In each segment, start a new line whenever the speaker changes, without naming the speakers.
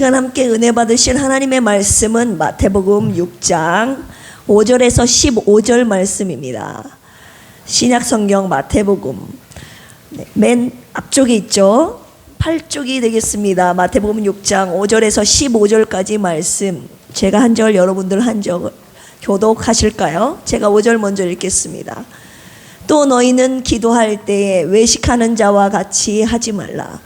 시간 함께 은혜 받으실 하나님의 말씀은 마태복음 6장 5절에서 15절 말씀입니다. 신약성경 마태복음 맨 앞쪽에 있죠. 8쪽이 되겠습니다. 마태복음 6장 5절에서 15절까지 말씀, 제가 한 절 여러분들 한 절 교독하실까요? 제가 5절 먼저 읽겠습니다. 또 너희는 기도할 때에 외식하는 자와 같이 하지 말라.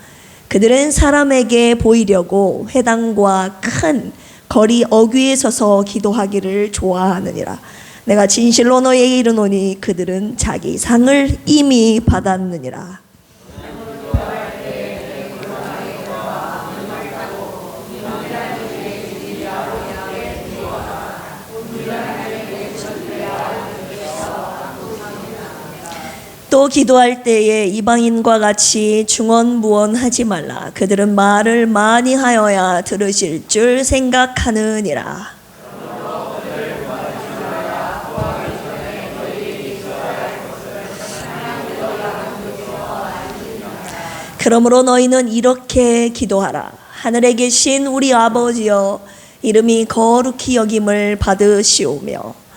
그들은 사람에게 보이려고 회당과 큰 거리 어귀에 서서 기도하기를 좋아하느니라. 내가 진실로 너희에게 이르노니 그들은 자기 상을 이미 받았느니라. 또 기도할 때에 이방인과 같이 중언부언하지 말라. 그들은 말을 많이 하여야 들으실 줄 생각하느니라. 그러므로 너희는 이렇게 기도하라. 하늘에 계신 우리 아버지여, 이름이 거룩히 여김을 받으시오며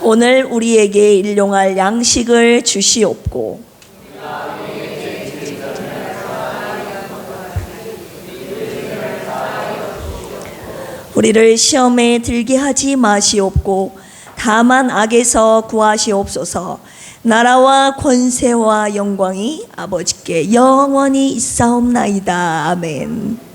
오늘 우리에게 일용할 양식을 주시옵고 우리를 시험에 들게 하지 마시옵고 다만 악에서 구하시옵소서. 나라와 권세와 영광이 아버지께 영원히 있사옵나이다. 아멘.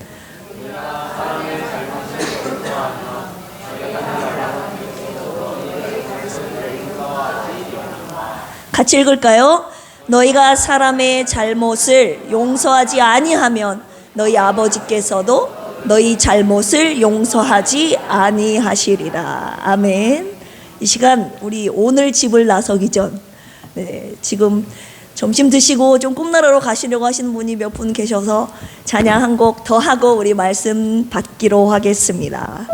같이 읽을까요? 너희가 사람의 잘못을 용서하지 아니하면 너희 아버지께서도 너희 잘못을 용서하지 아니하시리라. 아멘. 이 시간 우리 오늘 집을 나서기 전 지금 점심 드시고 좀 꿈나라로 가시려고 하시는 분이 몇 분 계셔서 찬양 한 곡 더 하고 우리 말씀 받기로 하겠습니다.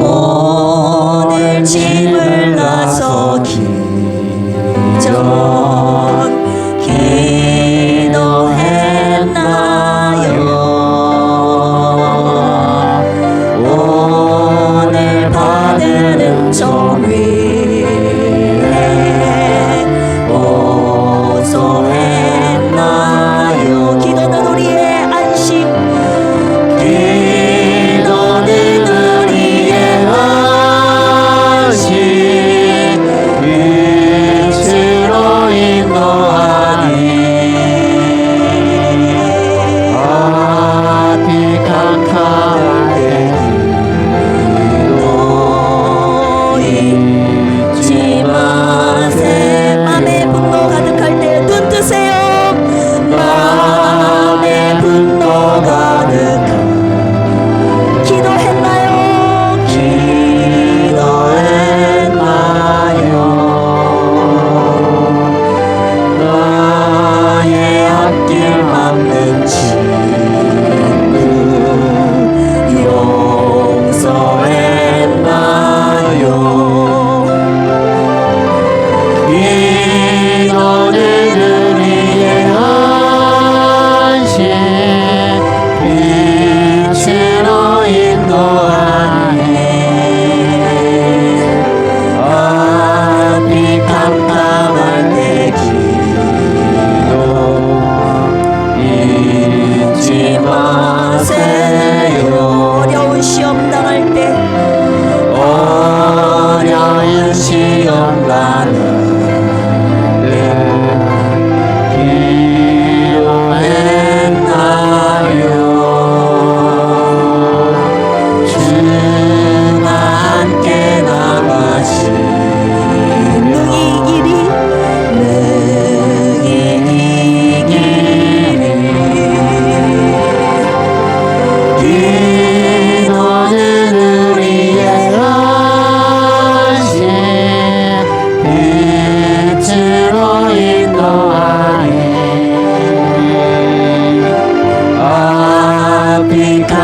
오늘 집을 나서기 전 기도했나요? 오늘 받은 은총이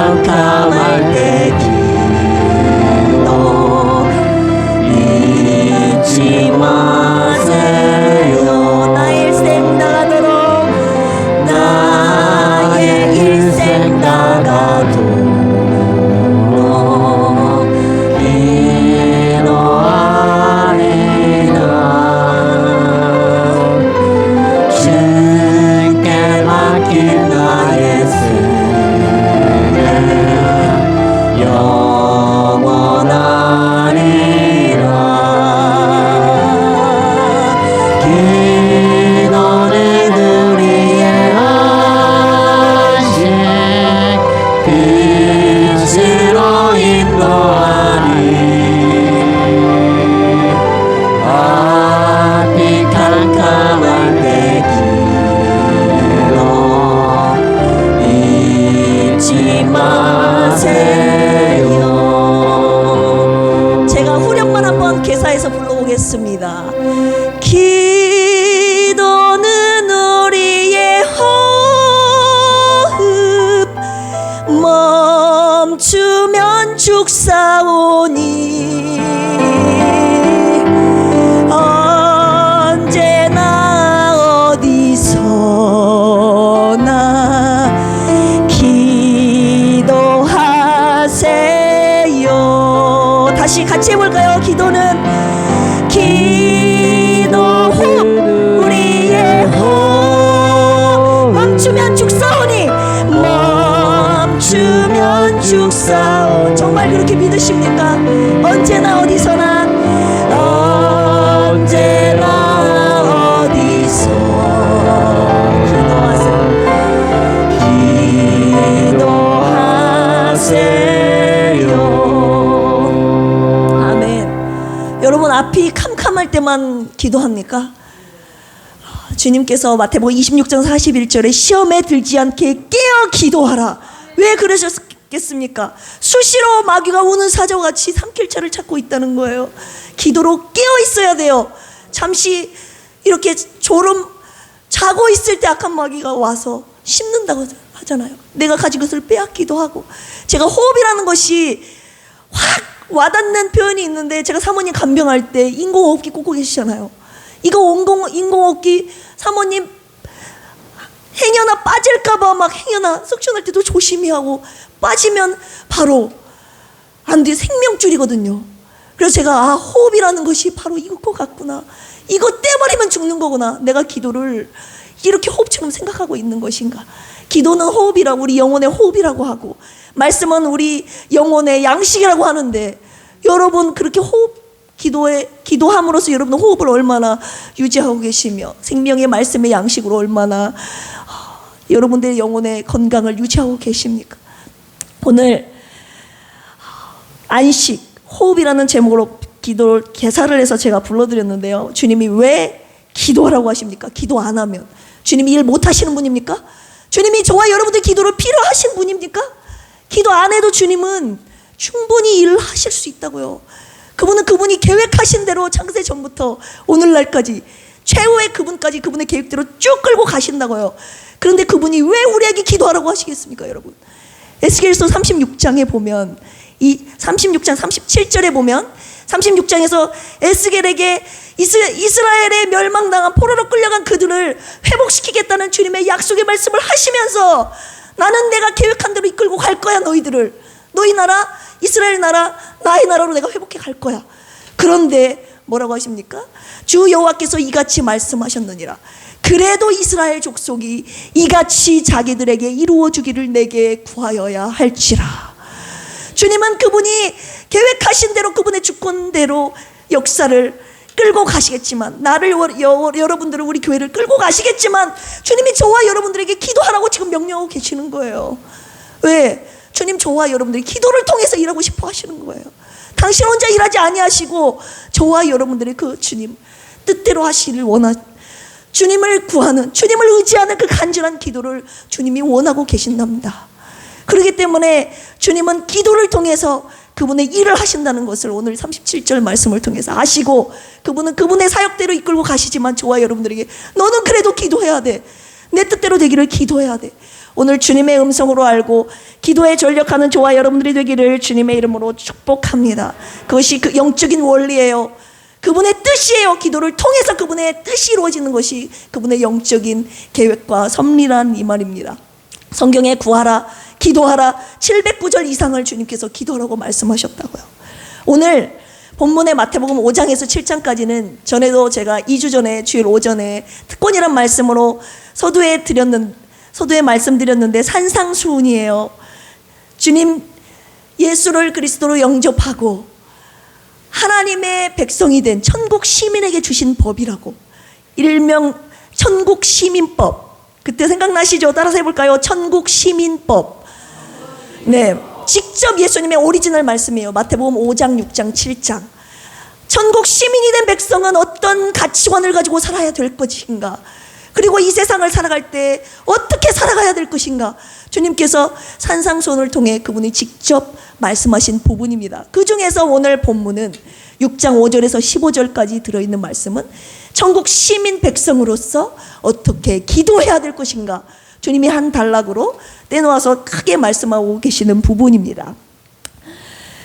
캄캄할 때 기도 잊지 마세요.
나의 일생 나가도록,
나의 일생 나가도록 기도하리라. 주께 맡긴 나의 생애 영원하리라. 기도는 우리의 안식 빛으로 인도하리. 앞이 캄캄할 때 기도 잊지 마세요.
제가 후렴만 한번 개사해서 불러보겠습니다. 기도는 우리의 호흡 멈추면 죽사오니 언제나 어디서나 기도하세요. 다시 같이 해볼까요? 기도 호흡 우리의 호흡 멈추면 죽사오니 멈추면 죽사오. 정말 그렇게 믿으십니까? 언제나 어디서나 언제나 어디서 기도하세요. 아멘. 여러분 앞이 캄캄할 때만 기도합니까? 주님께서 마태복음 26장 41절에 시험에 들지 않게 깨어 기도하라. 왜 그러셨겠습니까? 수시로 마귀가 우는 사자와 같이 삼킬자를 찾고 있다는 거예요. 기도로 깨어 있어야 돼요. 잠시 이렇게 자고 있을 때 악한 마귀가 와서 씹는다고 하잖아요. 내가 가진 것을 빼앗기도 하고. 제가 호흡이라는 것이 확 와닿는 표현이 있는데, 제가 사모님 간병할 때 인공호흡기 꽂고 계시잖아요. 이거 인공호흡기 사모님 행여나 빠질까봐 막 행여나 석션할 때도 조심히 하고, 빠지면 바로 안 돼, 생명줄이거든요. 그래서 제가 호흡이라는 것이 바로 이거 같구나. 이거 떼버리면 죽는 거구나. 내가 기도를 이렇게 호흡처럼 생각하고 있는 것인가. 기도는 호흡이라고, 우리 영혼의 호흡이라고 하고, 말씀은 우리 영혼의 양식이라고 하는데, 여러분 그렇게 기도함으로써 여러분 호흡을 얼마나 유지하고 계시며 생명의 말씀의 양식으로 얼마나 여러분들의 영혼의 건강을 유지하고 계십니까? 오늘 안식, 호흡이라는 제목으로 기도를 개사를 해서 제가 불러드렸는데요. 주님이 왜 기도하라고 하십니까? 기도 안 하면 주님이 일 못 하시는 분입니까? 주님이 저와 여러분들 기도를 필요하신 분입니까? 기도 안 해도 주님은 충분히 일을 하실 수 있다고요. 그분이 계획하신 대로 창세 전부터 오늘날까지 최후의 그분까지 그분의 계획대로 쭉 끌고 가신다고요. 그런데 그분이 왜 우리에게 기도하라고 하시겠습니까, 여러분? 에스겔서 36장에 보면, 이 36장 37절에 보면, 36장에서 에스겔에게 이스라엘의 멸망당한 포로로 끌려간 그들을 회복시키겠다는 주님의 약속의 말씀을 하시면서, 나는 내가 계획한 대로 이끌고 갈 거야, 너희들을. 너희 나라, 이스라엘 나라, 나의 나라로 내가 회복해 갈 거야. 그런데 뭐라고 하십니까? 주 여호와께서 이같이 말씀하셨느니라. 그래도 이스라엘 족속이 이같이 자기들에게 이루어 주기를 내게 구하여야 할지라. 주님은 그분이 계획하신 대로 그분의 주권대로 역사를 끌고 가시겠지만, 나를 여러분들을, 우리 교회를 끌고 가시겠지만, 주님이 저와 여러분들에게 기도하라고 지금 명령하고 계시는 거예요. 왜? 주님 저와 여러분들이 기도를 통해서 일하고 싶어 하시는 거예요. 당신 혼자 일하지 아니하시고 저와 여러분들이 그 주님 뜻대로 하시기를 주님을 구하는, 주님을 의지하는 그 간절한 기도를 주님이 원하고 계신답니다. 그렇기 때문에 주님은 기도를 통해서 그분의 일을 하신다는 것을 오늘 37절 말씀을 통해서 아시고, 그분은 그분의 사역대로 이끌고 가시지만 저와 여러분들에게 너는 그래도 기도해야 돼. 내 뜻대로 되기를 기도해야 돼. 오늘 주님의 음성으로 알고 기도에 전력하는 저와 여러분들이 되기를 주님의 이름으로 축복합니다. 그것이 그 영적인 원리예요. 그분의 뜻이에요. 기도를 통해서 그분의 뜻이 이루어지는 것이 그분의 영적인 계획과 섭리란 이 말입니다. 성경에 구하라, 기도하라 709절 이상을 주님께서 기도하라고 말씀하셨다고요. 오늘 본문의 마태복음 5장에서 7장까지는 전에도 제가 2주 전에 주일 오전에 특권이란 말씀으로 서두에 말씀드렸는데 산상수훈이에요. 주님 예수를 그리스도로 영접하고 하나님의 백성이 된 천국 시민에게 주신 법이라고, 일명 천국 시민법. 그때 생각나시죠? 따라서 해볼까요? 천국 시민법. 네, 직접 예수님의 오리지널 말씀이에요. 마태복음 5장, 6장, 7장. 천국 시민이 된 백성은 어떤 가치관을 가지고 살아야 될 것인가, 그리고 이 세상을 살아갈 때 어떻게 살아가야 될 것인가, 주님께서 산상수훈을 통해 그분이 직접 말씀하신 부분입니다. 그 중에서 오늘 본문은 6장 5절에서 15절까지 들어있는 말씀은 천국 시민 백성으로서 어떻게 기도해야 될 것인가, 주님이 한 단락으로 떼놓아서 크게 말씀하고 계시는 부분입니다.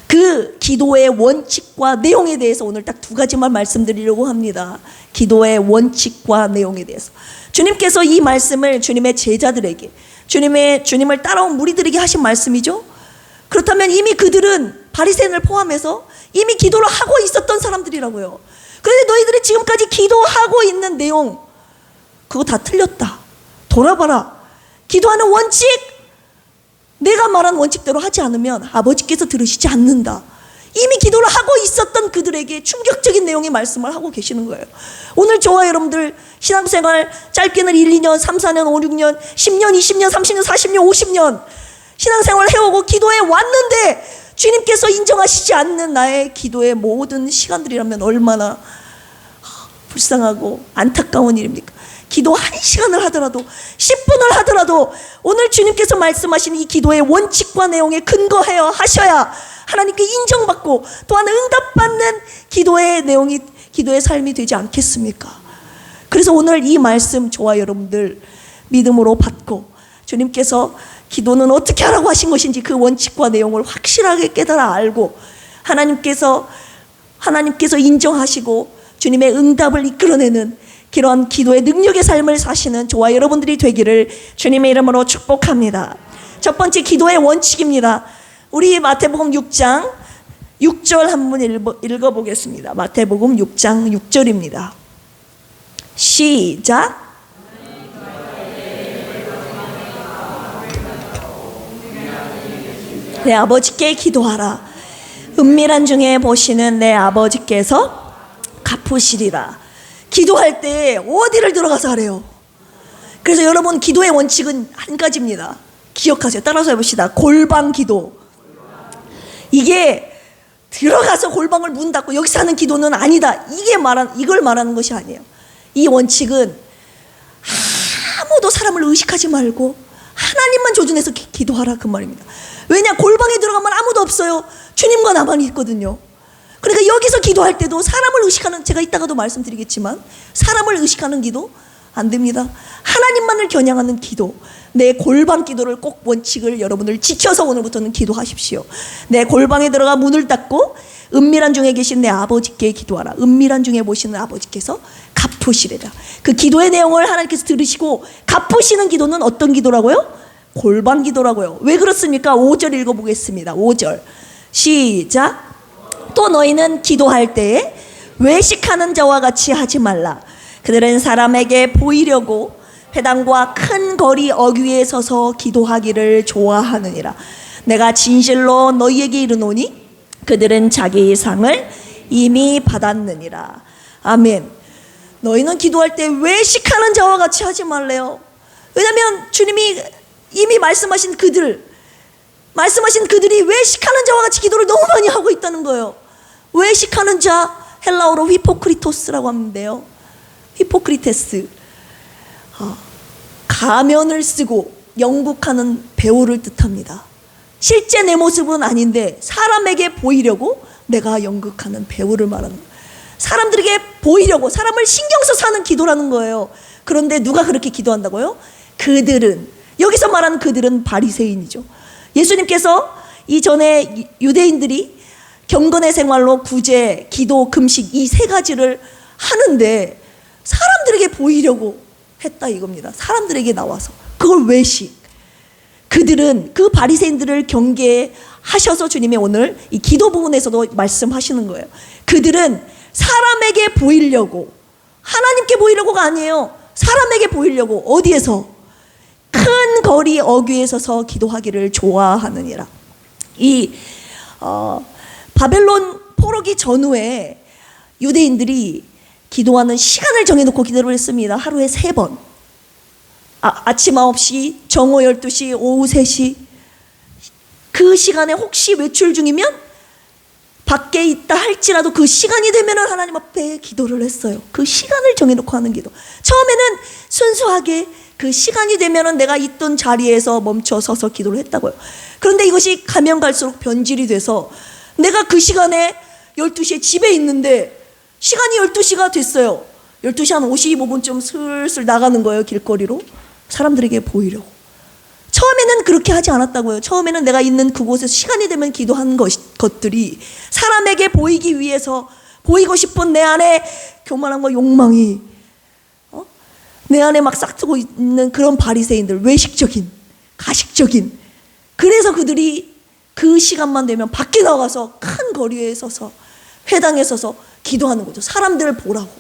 그 기도의 원칙과 내용에 대해서 오늘 딱 두 가지만 말씀드리려고 합니다. 기도의 원칙과 내용에 대해서. 주님께서 이 말씀을 주님의 제자들에게, 주님을 따라온 무리들에게 하신 말씀이죠. 그렇다면 이미 그들은 바리새인을 포함해서 이미 기도를 하고 있었던 사람들이라고요. 그런데 너희들이 지금까지 기도하고 있는 내용, 그거 다 틀렸다. 돌아봐라. 기도하는 원칙, 내가 말한 원칙대로 하지 않으면 아버지께서 들으시지 않는다. 이미 기도를 하고 있었던 그들에게 충격적인 내용의 말씀을 하고 계시는 거예요. 오늘 저와 여러분들 신앙생활 짧게는 1, 2년, 3, 4년, 5, 6년, 10년, 20년, 30년, 40년, 50년 신앙생활을 해오고 기도해 왔는데 주님께서 인정하시지 않는 나의 기도의 모든 시간들이라면 얼마나 불쌍하고 안타까운 일입니까? 기도 1시간을 하더라도 10분을 하더라도 오늘 주님께서 말씀하신 이 기도의 원칙과 내용에 근거하여 하셔야 하나님께 인정받고 또한 응답받는 기도의 내용이, 기도의 삶이 되지 않겠습니까? 그래서 오늘 이 말씀 저와 여러분들 믿음으로 받고 주님께서 기도는 어떻게 하라고 하신 것인지 그 원칙과 내용을 확실하게 깨달아 알고 하나님께서 인정하시고 주님의 응답을 이끌어내는 그런 기도의 능력의 삶을 사시는 저와 여러분들이 되기를 주님의 이름으로 축복합니다. 첫 번째 기도의 원칙입니다. 우리 마태복음 6장 6절 한번 읽어보겠습니다. 마태복음 6장 6절입니다. 시작. 내 아버지께 기도하라. 은밀한 중에 보시는 내 아버지께서 갚으시리라. 기도할 때 어디를 들어가서 하래요? 그래서 여러분 기도의 원칙은 한 가지입니다. 기억하세요. 따라서 해봅시다. 골방 기도. 이게 들어가서 골방을 문 닫고 여기서 하는 기도는 아니다. 이걸 말하는 것이 아니에요. 이 원칙은 아무도 사람을 의식하지 말고 하나님만 조준해서 기도하라 그 말입니다. 왜냐? 골방에 들어가면 아무도 없어요. 주님과 나만 있거든요. 그러니까 여기서 기도할 때도 사람을 의식하는, 제가 이따가도 말씀드리겠지만 사람을 의식하는 기도 안 됩니다. 하나님만을 겨냥하는 기도, 내 골방 기도를 꼭 원칙을 여러분들 지켜서 오늘부터는 기도하십시오. 내 골방에 들어가 문을 닫고 은밀한 중에 계신 내 아버지께 기도하라. 은밀한 중에 보시는 아버지께서 갚으시리라. 그 기도의 내용을 하나님께서 들으시고 갚으시는 기도는 어떤 기도라고요? 골방 기도라고요. 왜 그렇습니까? 5절 읽어보겠습니다. 5절 시작. 또 너희는 기도할 때에 외식하는 자와 같이 하지 말라. 그들은 사람에게 보이려고 회당과 큰 거리 어귀에 서서 기도하기를 좋아하느니라. 내가 진실로 너희에게 이르노니 그들은 자기의 상을 이미 받았느니라. 아멘. 너희는 기도할 때 외식하는 자와 같이 하지 말래요. 왜냐하면 주님이 이미 말씀하신 그들이 외식하는 자와 같이 기도를 너무 많이 하고 있다는 거예요. 외식하는 자, 헬라어로 히포크리토스라고 하는데요. 히포크리테스, 가면을 쓰고 연극하는 배우를 뜻합니다. 실제 내 모습은 아닌데 사람에게 보이려고 내가 연극하는 배우를 말하는 거예요. 사람들에게 보이려고, 사람을 신경 써서 하는 기도라는 거예요. 그런데 누가 그렇게 기도한다고요? 그들은, 여기서 말하는 그들은 바리새인이죠. 예수님께서 이전에 유대인들이 경건의 생활로 구제, 기도, 금식 이 세 가지를 하는데 사람들에게 보이려고 했다 이겁니다. 사람들에게 나와서 그걸 외식. 그들은 그 바리새인들을 경계하셔서 주님이 오늘 이 기도 부분에서도 말씀하시는 거예요. 그들은 사람에게 보이려고, 하나님께 보이려고가 아니에요. 사람에게 보이려고. 어디에서? 큰 거리 어귀에 서서 기도하기를 좋아하느니라. 이 바벨론 포로기 전후에 유대인들이 기도하는 시간을 정해놓고 기도를 했습니다. 하루에 3번. 아침 9시, 정오 12시, 오후 3시. 그 시간에 혹시 외출 중이면 밖에 있다 할지라도 그 시간이 되면 하나님 앞에 기도를 했어요. 그 시간을 정해놓고 하는 기도. 처음에는 순수하게 그 시간이 되면 내가 있던 자리에서 멈춰 서서 기도를 했다고요. 그런데 이것이 가면 갈수록 변질이 돼서 내가 그 시간에 12시에 집에 있는데 시간이 12시가 됐어요. 12시 한 55분쯤 슬슬 나가는 거예요. 길거리로. 사람들에게 보이려고. 처음에는 그렇게 하지 않았다고요. 처음에는 내가 있는 그곳에서 시간이 되면 기도한 것들이 사람에게 보이기 위해서, 보이고 싶은 내 안에 교만함과 욕망이 내 안에 막 싹트고 있는 그런 바리새인들, 외식적인, 가식적인. 그래서 그들이 그 시간만 되면 밖에 나가서 큰 거리에 서서, 회당에 서서 기도하는 거죠. 사람들을 보라고.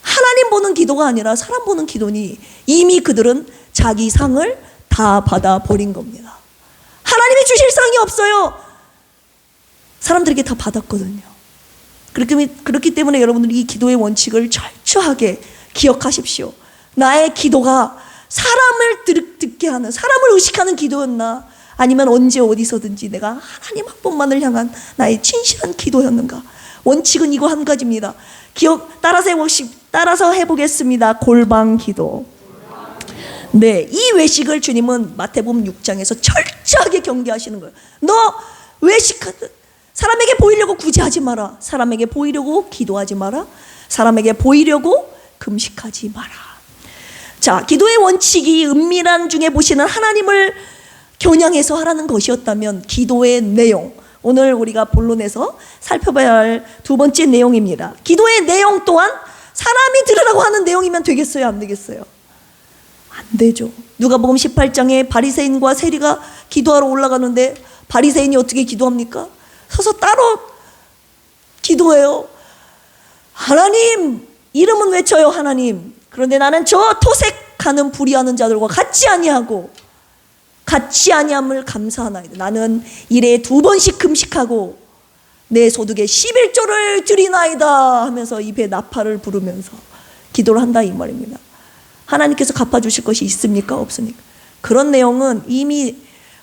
하나님 보는 기도가 아니라 사람 보는 기도니 이미 그들은 자기 상을 다 받아버린 겁니다. 하나님이 주실 상이 없어요. 사람들에게 다 받았거든요. 그렇기 때문에 여러분들이 이 기도의 원칙을 철저하게 기억하십시오. 나의 기도가 사람을 듣게 하는, 사람을 의식하는 기도였나, 아니면 언제 어디서든지 내가 하나님 한 분만을 향한 나의 진실한 기도였는가. 원칙은 이거 한 가지입니다. 따라서 해보겠습니다. 골방 기도. 네, 이 외식을 주님은 마태복음 6장에서 철저하게 경계하시는 거예요. 너 외식하듯 사람에게 보이려고 구제하지 마라. 사람에게 보이려고 기도하지 마라. 사람에게 보이려고 금식하지 마라. 자, 기도의 원칙이 은밀한 중에 보시는 하나님을 겨냥해서 하라는 것이었다면 기도의 내용, 오늘 우리가 본론에서 살펴봐야 할 두 번째 내용입니다. 기도의 내용 또한 사람이 들으라고 하는 내용이면 되겠어요? 안 되겠어요? 안 되죠. 누가복음 18장에 바리새인과 세리가 기도하러 올라가는데 바리새인이 어떻게 기도합니까? 서서 따로 기도해요. 하나님, 이름은 외쳐요. 하나님. 그런데 나는 저 토색하는 불의하는 자들과 같지 아니하고 같지 아니함을 감사하나이다. 나는 일에 2번씩 금식하고 내 소득의 11조를 드리나이다 하면서 입에 나팔을 부르면서 기도를 한다 이 말입니다. 하나님께서 갚아주실 것이 있습니까? 없습니까? 그런 내용은 이미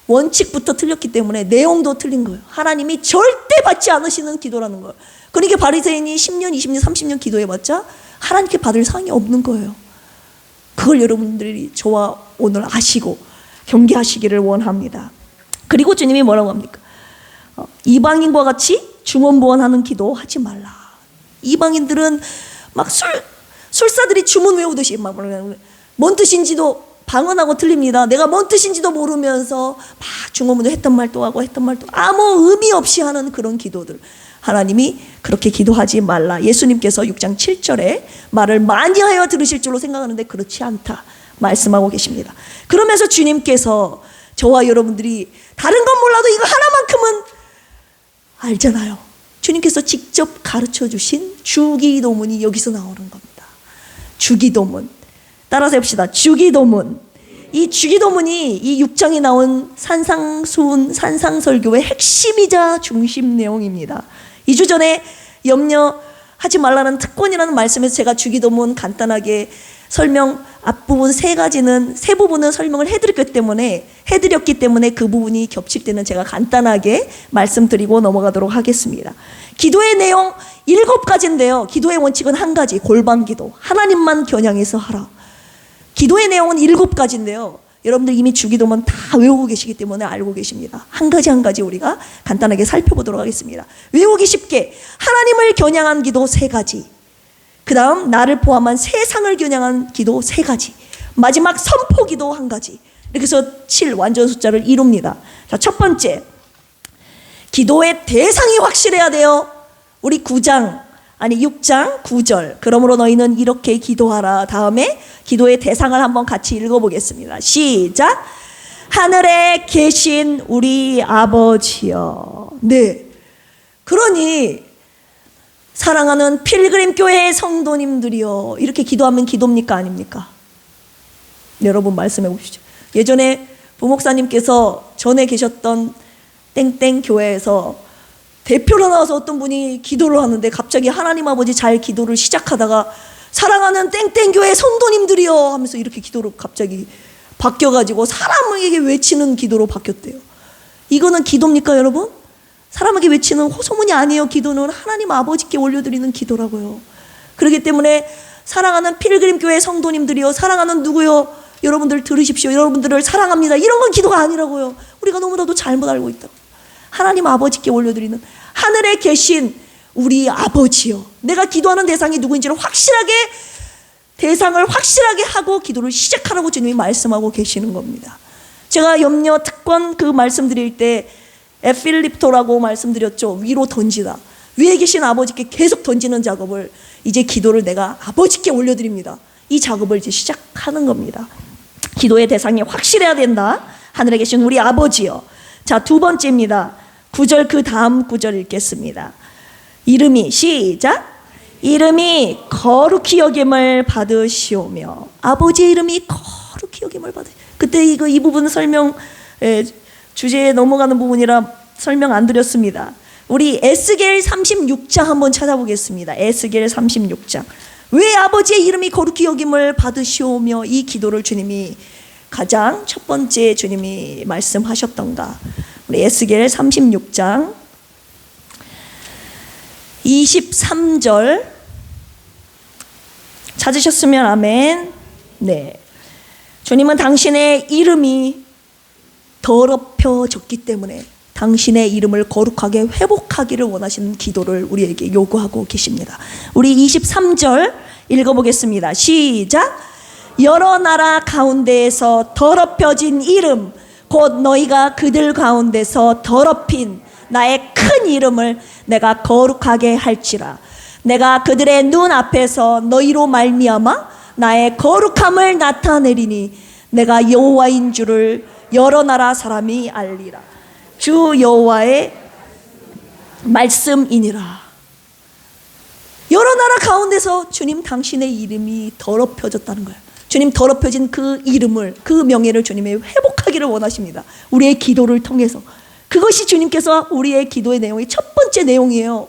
원칙부터 틀렸기 때문에 내용도 틀린 거예요. 하나님이 절대 받지 않으시는 기도라는 거예요. 그러니까 바리새인이 10년, 20년, 30년 기도해봤자 하나님께 받을 상이 없는 거예요. 그걸 여러분들이 저와 오늘 아시고 경계하시기를 원합니다. 그리고 주님이 뭐라고 합니까? 이방인과 같이 중언부언하는 기도 하지 말라. 이방인들은 막 술사들이 주문 외우듯이 막 뭔 뜻인지도 방언하고 틀립니다. 내가 뭔 뜻인지도 모르면서 막 중언부언 했던 말도 하고 했던 말도 아무 의미 없이 하는 그런 기도들. 하나님이 그렇게 기도하지 말라. 예수님께서 6장 7절에 말을 많이 하여 들으실 줄로 생각하는데 그렇지 않다 말씀하고 계십니다. 그러면서 주님께서 저와 여러분들이 다른 건 몰라도 이거 하나만큼은 알잖아요. 주님께서 직접 가르쳐 주신 주기도문이 여기서 나오는 겁니다. 주기도문. 따라서 해봅시다. 주기도문. 이 주기도문이 이 6장에 나온 산상수훈 산상설교의 핵심이자 중심 내용입니다. 2주 전에 염려하지 말라는 특권이라는 말씀에서 제가 주기도문 간단하게 설명, 앞부분 세 부분은 설명을 해드렸기 때문에 그 부분이 겹칠 때는 제가 간단하게 말씀드리고 넘어가도록 하겠습니다. 기도의 내용 7가지인데요. 기도의 원칙은 한 가지, 골방 기도. 하나님만 겨냥해서 하라. 기도의 내용은 7가지인데요. 여러분들 이미 주기도문 다 외우고 계시기 때문에 알고 계십니다. 한 가지 한 가지 우리가 간단하게 살펴보도록 하겠습니다. 외우기 쉽게 하나님을 겨냥한 기도 3가지. 그 다음 나를 포함한 세상을 겨냥한 기도 3가지, 마지막 선포 기도 1가지. 이렇게 해서 7 완전 숫자를 이룹니다. 자, 첫 번째, 기도의 대상이 확실해야 돼요. 우리 6장 9절. 그러므로 너희는 이렇게 기도하라. 다음에 기도의 대상을 한번 같이 읽어보겠습니다. 시작. 하늘에 계신 우리 아버지여. 네. 그러니 사랑하는 필그림 교회 성도님들이여, 이렇게 기도하면 기도입니까 아닙니까? 여러분 말씀해 보시죠. 예전에 부목사님께서 전에 계셨던 땡땡 교회에서 대표로 나와서 어떤 분이 기도를 하는데 갑자기 하나님 아버지 잘 기도를 시작하다가 사랑하는 땡땡 교회 성도님들이여 하면서 이렇게 기도로 갑자기 바뀌어가지고 사람에게 외치는 기도로 바뀌었대요. 이거는 기도입니까 여러분? 사람에게 외치는 호소문이 아니에요. 기도는 하나님 아버지께 올려드리는 기도라고요. 그렇기 때문에 사랑하는 필그림 교회 성도님들이여, 사랑하는 누구요? 여러분들 들으십시오. 여러분들을 사랑합니다. 이런 건 기도가 아니라고요. 우리가 너무나도 잘못 알고 있다고. 하나님 아버지께 올려드리는, 하늘에 계신 우리 아버지요. 내가 기도하는 대상이 누구인지를 확실하게, 대상을 확실하게 하고 기도를 시작하라고 주님이 말씀하고 계시는 겁니다. 제가 염려 특권 그 말씀드릴 때 에필립토라고 말씀드렸죠. 위로 던지다. 위에 계신 아버지께 계속 던지는 작업을, 이제 기도를 내가 아버지께 올려드립니다. 이 작업을 이제 시작하는 겁니다. 기도의 대상이 확실해야 된다. 하늘에 계신 우리 아버지요. 자, 2번째입니다. 9절 그 다음 9절 읽겠습니다. 이름이, 시작. 이름이 거룩히 여김을 받으시오며. 아버지의 이름이 거룩히 여김을 받으시오며. 그때 이 부분 설명, 주제에 넘어가는 부분이라 설명 안 드렸습니다. 우리 에스겔 36장 한번 찾아보겠습니다. 에스겔 36장. 왜 아버지의 이름이 거룩히 여김을 받으시오며 이 기도를 주님이 가장 첫 번째 주님이 말씀하셨던가. 우리 에스겔 36장 23절 찾으셨으면 아멘. 네. 주님은 당신의 이름이 더럽혀졌기 때문에 당신의 이름을 거룩하게 회복하기를 원하시는 기도를 우리에게 요구하고 계십니다. 우리 23절 읽어보겠습니다. 시작. 여러 나라 가운데에서 더럽혀진 이름, 곧 너희가 그들 가운데서 더럽힌 나의 큰 이름을 내가 거룩하게 할지라. 내가 그들의 눈 앞에서 너희로 말미암아 나의 거룩함을 나타내리니 내가 여호와인 줄을 여러 나라 사람이 알리라. 주 여호와의 말씀이니라. 여러 나라 가운데서 주님 당신의 이름이 더럽혀졌다는 거예요. 주님 더럽혀진 그 이름을, 그 명예를 주님이 회복하기를 원하십니다. 우리의 기도를 통해서. 그것이 주님께서 우리의 기도의 내용의 첫 번째 내용이에요.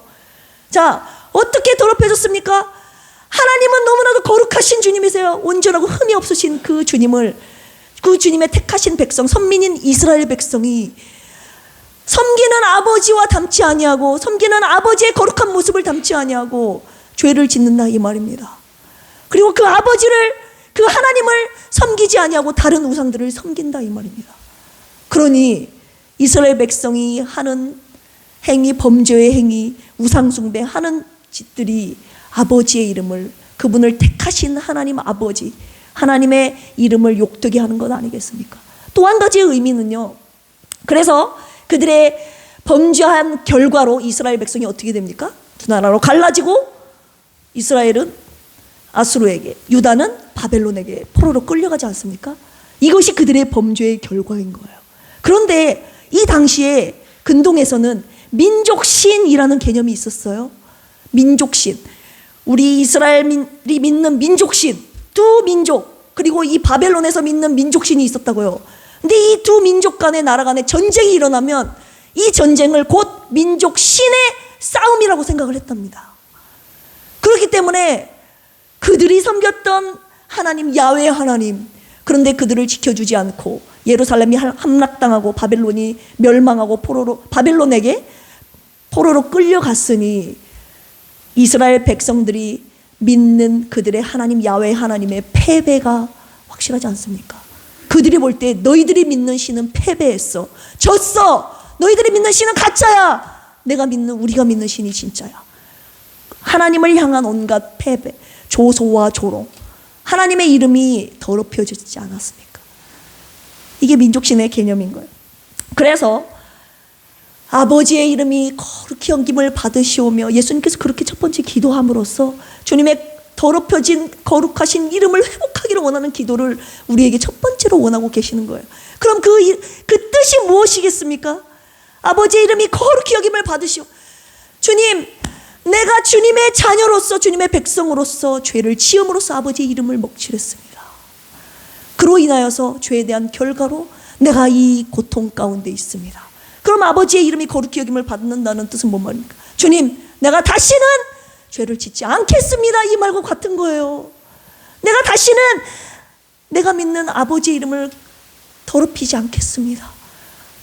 자, 어떻게 더럽혀졌습니까? 하나님은 너무나도 거룩하신 주님이세요. 온전하고 흠이 없으신 그 주님을, 그 주님의 택하신 백성, 선민인 이스라엘 백성이 섬기는 아버지와 닮지 아니하고, 섬기는 아버지의 거룩한 모습을 닮지 아니하고 죄를 짓는다 이 말입니다. 그리고 그 아버지를, 그 하나님을 섬기지 아니하고 다른 우상들을 섬긴다 이 말입니다. 그러니 이스라엘 백성이 하는 행위, 범죄의 행위, 우상 숭배하는 짓들이 아버지의 이름을, 그분을 택하신 하나님 아버지, 하나님의 이름을 욕되게 하는 것 아니겠습니까? 또 한 가지의 의미는요, 그래서 그들의 범죄한 결과로 이스라엘 백성이 어떻게 됩니까? 두 나라로 갈라지고 이스라엘은 아수르에게, 유다는 바벨론에게 포로로 끌려가지 않습니까? 이것이 그들의 범죄의 결과인 거예요. 그런데 이 당시에 근동에서는 민족신이라는 개념이 있었어요. 민족신. 우리 이스라엘이 믿는 민족신, 두 민족, 그리고 이 바벨론에서 믿는 민족신이 있었다고요. 근데 이 두 민족 간의 나라 간의 전쟁이 일어나면 이 전쟁을 곧 민족신의 싸움이라고 생각을 했답니다. 그렇기 때문에 그들이 섬겼던 하나님, 야훼 하나님, 그런데 그들을 지켜주지 않고 예루살렘이 함락당하고 바벨론이 멸망하고 바벨론에게 포로로 끌려갔으니 이스라엘 백성들이 믿는 그들의 하나님, 야훼 하나님의 패배가 확실하지 않습니까? 그들이 볼 때 너희들이 믿는 신은 패배했어, 졌어, 너희들이 믿는 신은 가짜야, 우리가 믿는 신이 진짜야. 하나님을 향한 온갖 패배, 조소와 조로. 하나님의 이름이 더럽혀지지 않았습니까? 이게 민족신의 개념인 거예요. 그래서 아버지의 이름이 거룩히 여김을 받으시오며, 예수님께서 그렇게 첫 번째 기도함으로써 주님의 더럽혀진 거룩하신 이름을 회복하기를 원하는 기도를 우리에게 첫 번째로 원하고 계시는 거예요. 그럼 그 뜻이 무엇이겠습니까? 아버지의 이름이 거룩히 여김을 받으시오. 주님, 내가 주님의 자녀로서, 주님의 백성으로서 죄를 지음으로써 아버지의 이름을 먹칠했습니다. 그로 인하여서 죄에 대한 결과로 내가 이 고통 가운데 있습니다. 그럼 아버지의 이름이 거룩히 여김을 받는다는 뜻은 뭔 말입니까? 주님, 내가 다시는 죄를 짓지 않겠습니다. 이 말과 같은 거예요. 내가 다시는 내가 믿는 아버지의 이름을 더럽히지 않겠습니다.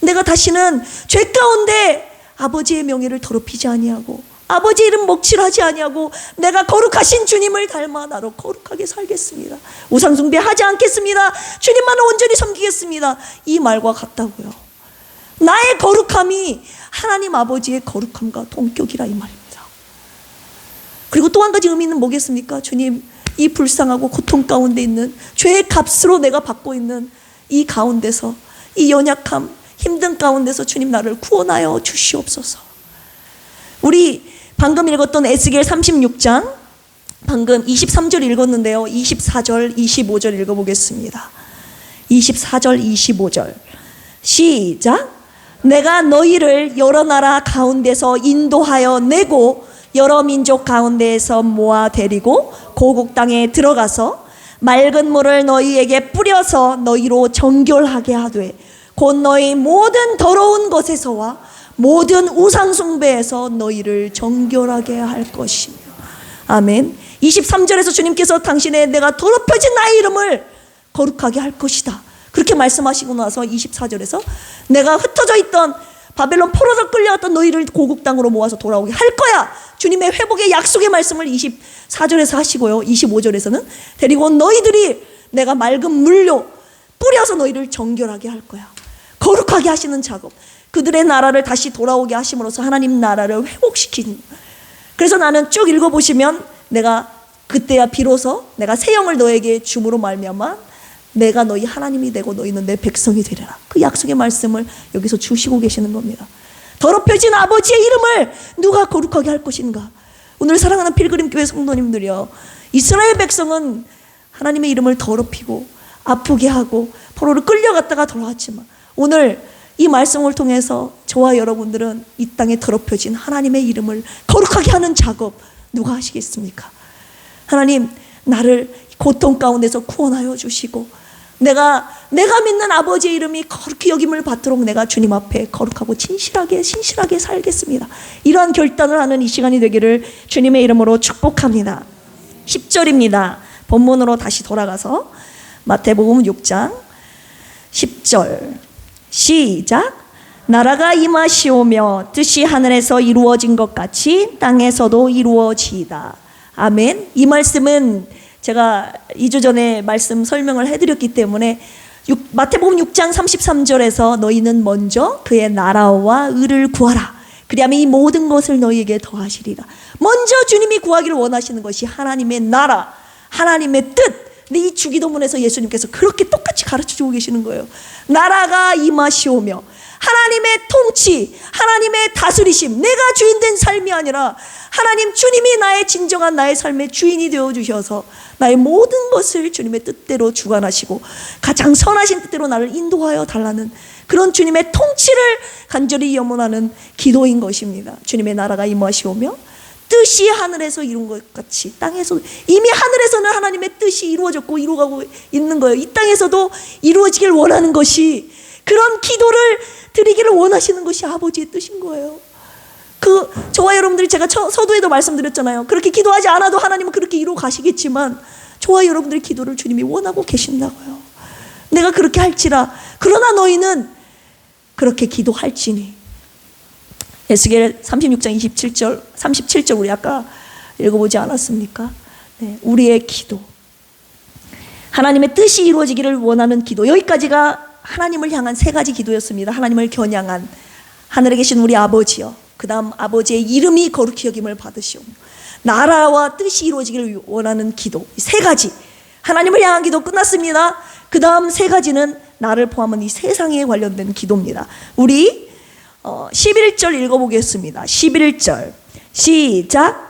내가 다시는 죄 가운데 아버지의 명예를 더럽히지 아니하고 아버지의 이름 먹칠하지 아니하고 내가 거룩하신 주님을 닮아 나로 거룩하게 살겠습니다. 우상 숭배하지 않겠습니다. 주님만 온전히 섬기겠습니다. 이 말과 같다고요. 나의 거룩함이 하나님 아버지의 거룩함과 동격이라 이 말입니다. 그리고 또 한 가지 의미는 뭐겠습니까? 주님, 이 불쌍하고 고통 가운데 있는 죄의 값으로 내가 받고 있는 이 가운데서, 이 연약함, 힘든 가운데서 주님 나를 구원하여 주시옵소서. 우리 방금 읽었던 에스겔 36장 방금 23절 읽었는데요, 24절 25절 읽어보겠습니다. 24절 25절 시작. 내가 너희를 여러 나라 가운데서 인도하여 내고 여러 민족 가운데에서 모아 데리고 고국 땅에 들어가서 맑은 물을 너희에게 뿌려서 너희로 정결하게 하되 곧 너희 모든 더러운 것에서와 모든 우상 숭배에서 너희를 정결하게 할 것이며. 아멘. 23절에서 주님께서 당신의 내가 더럽혀진 나의 이름을 거룩하게 할 것이다, 그렇게 말씀하시고 나서 24절에서 내가 흩어져 있던 바벨론 포로로 끌려갔던 너희를 고국 땅으로 모아서 돌아오게 할 거야. 주님의 회복의 약속의 말씀을 24절에서 하시고요, 25절에서는 데리고 온 너희들이 내가 맑은 물로 뿌려서 너희를 정결하게 할 거야. 거룩하게 하시는 작업, 그들의 나라를 다시 돌아오게 하심으로써 하나님 나라를 회복시키는. 그래서 나는 쭉 읽어보시면 내가 그때야 비로소 내가 새 영을 너에게 줌으로 말미암아 내가 너희 하나님이 되고 너희는 내 백성이 되리라. 그 약속의 말씀을 여기서 주시고 계시는 겁니다. 더럽혀진 아버지의 이름을 누가 거룩하게 할 것인가? 오늘 사랑하는 필그림교회 성도님들이요, 이스라엘 백성은 하나님의 이름을 더럽히고 아프게 하고 포로를 끌려갔다가 돌아왔지만 오늘 이 말씀을 통해서 저와 여러분들은 이 땅에 더럽혀진 하나님의 이름을 거룩하게 하는 작업 누가 하시겠습니까? 하나님, 나를 고통 가운데서 구원하여 주시고 내가 믿는 아버지의 이름이 거룩히 여김을 받도록 내가 주님 앞에 거룩하고 신실하게 살겠습니다. 이러한 결단을 하는 이 시간이 되기를 주님의 이름으로 축복합니다. 10절입니다. 본문으로 다시 돌아가서 마태복음 6장 10절 시작. 나라가 임하시오며 뜻이 하늘에서 이루어진 것 같이 땅에서도 이루어지이다. 아멘. 이 말씀은 제가 2주 전에 말씀 설명을 해드렸기 때문에 마태복음 6장 33절에서 너희는 먼저 그의 나라와 의를 구하라. 그리하면 이 모든 것을 너희에게 더하시리라. 먼저 주님이 구하기를 원하시는 것이 하나님의 나라, 하나님의 뜻. 근데 이 주기도문에서 예수님께서 그렇게 똑같이 가르쳐주고 계시는 거예요. 나라가 임하시오며, 하나님의 통치, 하나님의 다스리심, 내가 주인된 삶이 아니라 하나님 주님이 나의 진정한 나의 삶의 주인이 되어주셔서 나의 모든 것을 주님의 뜻대로 주관하시고 가장 선하신 뜻대로 나를 인도하여 달라는 그런 주님의 통치를 간절히 염원하는 기도인 것입니다. 주님의 나라가 임하시오며 뜻이 하늘에서 이룬 것 같이 땅에서, 이미 하늘에서는 하나님의 뜻이 이루어졌고 이루어가고 있는 거예요. 이 땅에서도 이루어지길 원하는 것이, 그런 기도를 드리기를 원하시는 것이 아버지의 뜻인 거예요. 저와 여러분들이 제가 서두에도 말씀드렸잖아요. 그렇게 기도하지 않아도 하나님은 그렇게 이루어 가시겠지만 저와 여러분들의 기도를 주님이 원하고 계신다고요. 내가 그렇게 할지라 그러나 너희는 그렇게 기도할지니. 에스겔 36장 27절 37절 우리 아까 읽어보지 않았습니까? 네, 우리의 기도, 하나님의 뜻이 이루어지기를 원하는 기도, 여기까지가 하나님을 향한 세 가지 기도였습니다. 하나님을 겨냥한 하늘에 계신 우리 아버지여, 그 다음 아버지의 이름이 거룩히 여김을 받으시오며 나라와 뜻이 이루어지기를 원하는 기도. 세 가지. 하나님을 향한 기도 끝났습니다. 그 다음 세 가지는 나를 포함한 이 세상에 관련된 기도입니다. 우리 11절 읽어보겠습니다. 11절 시작.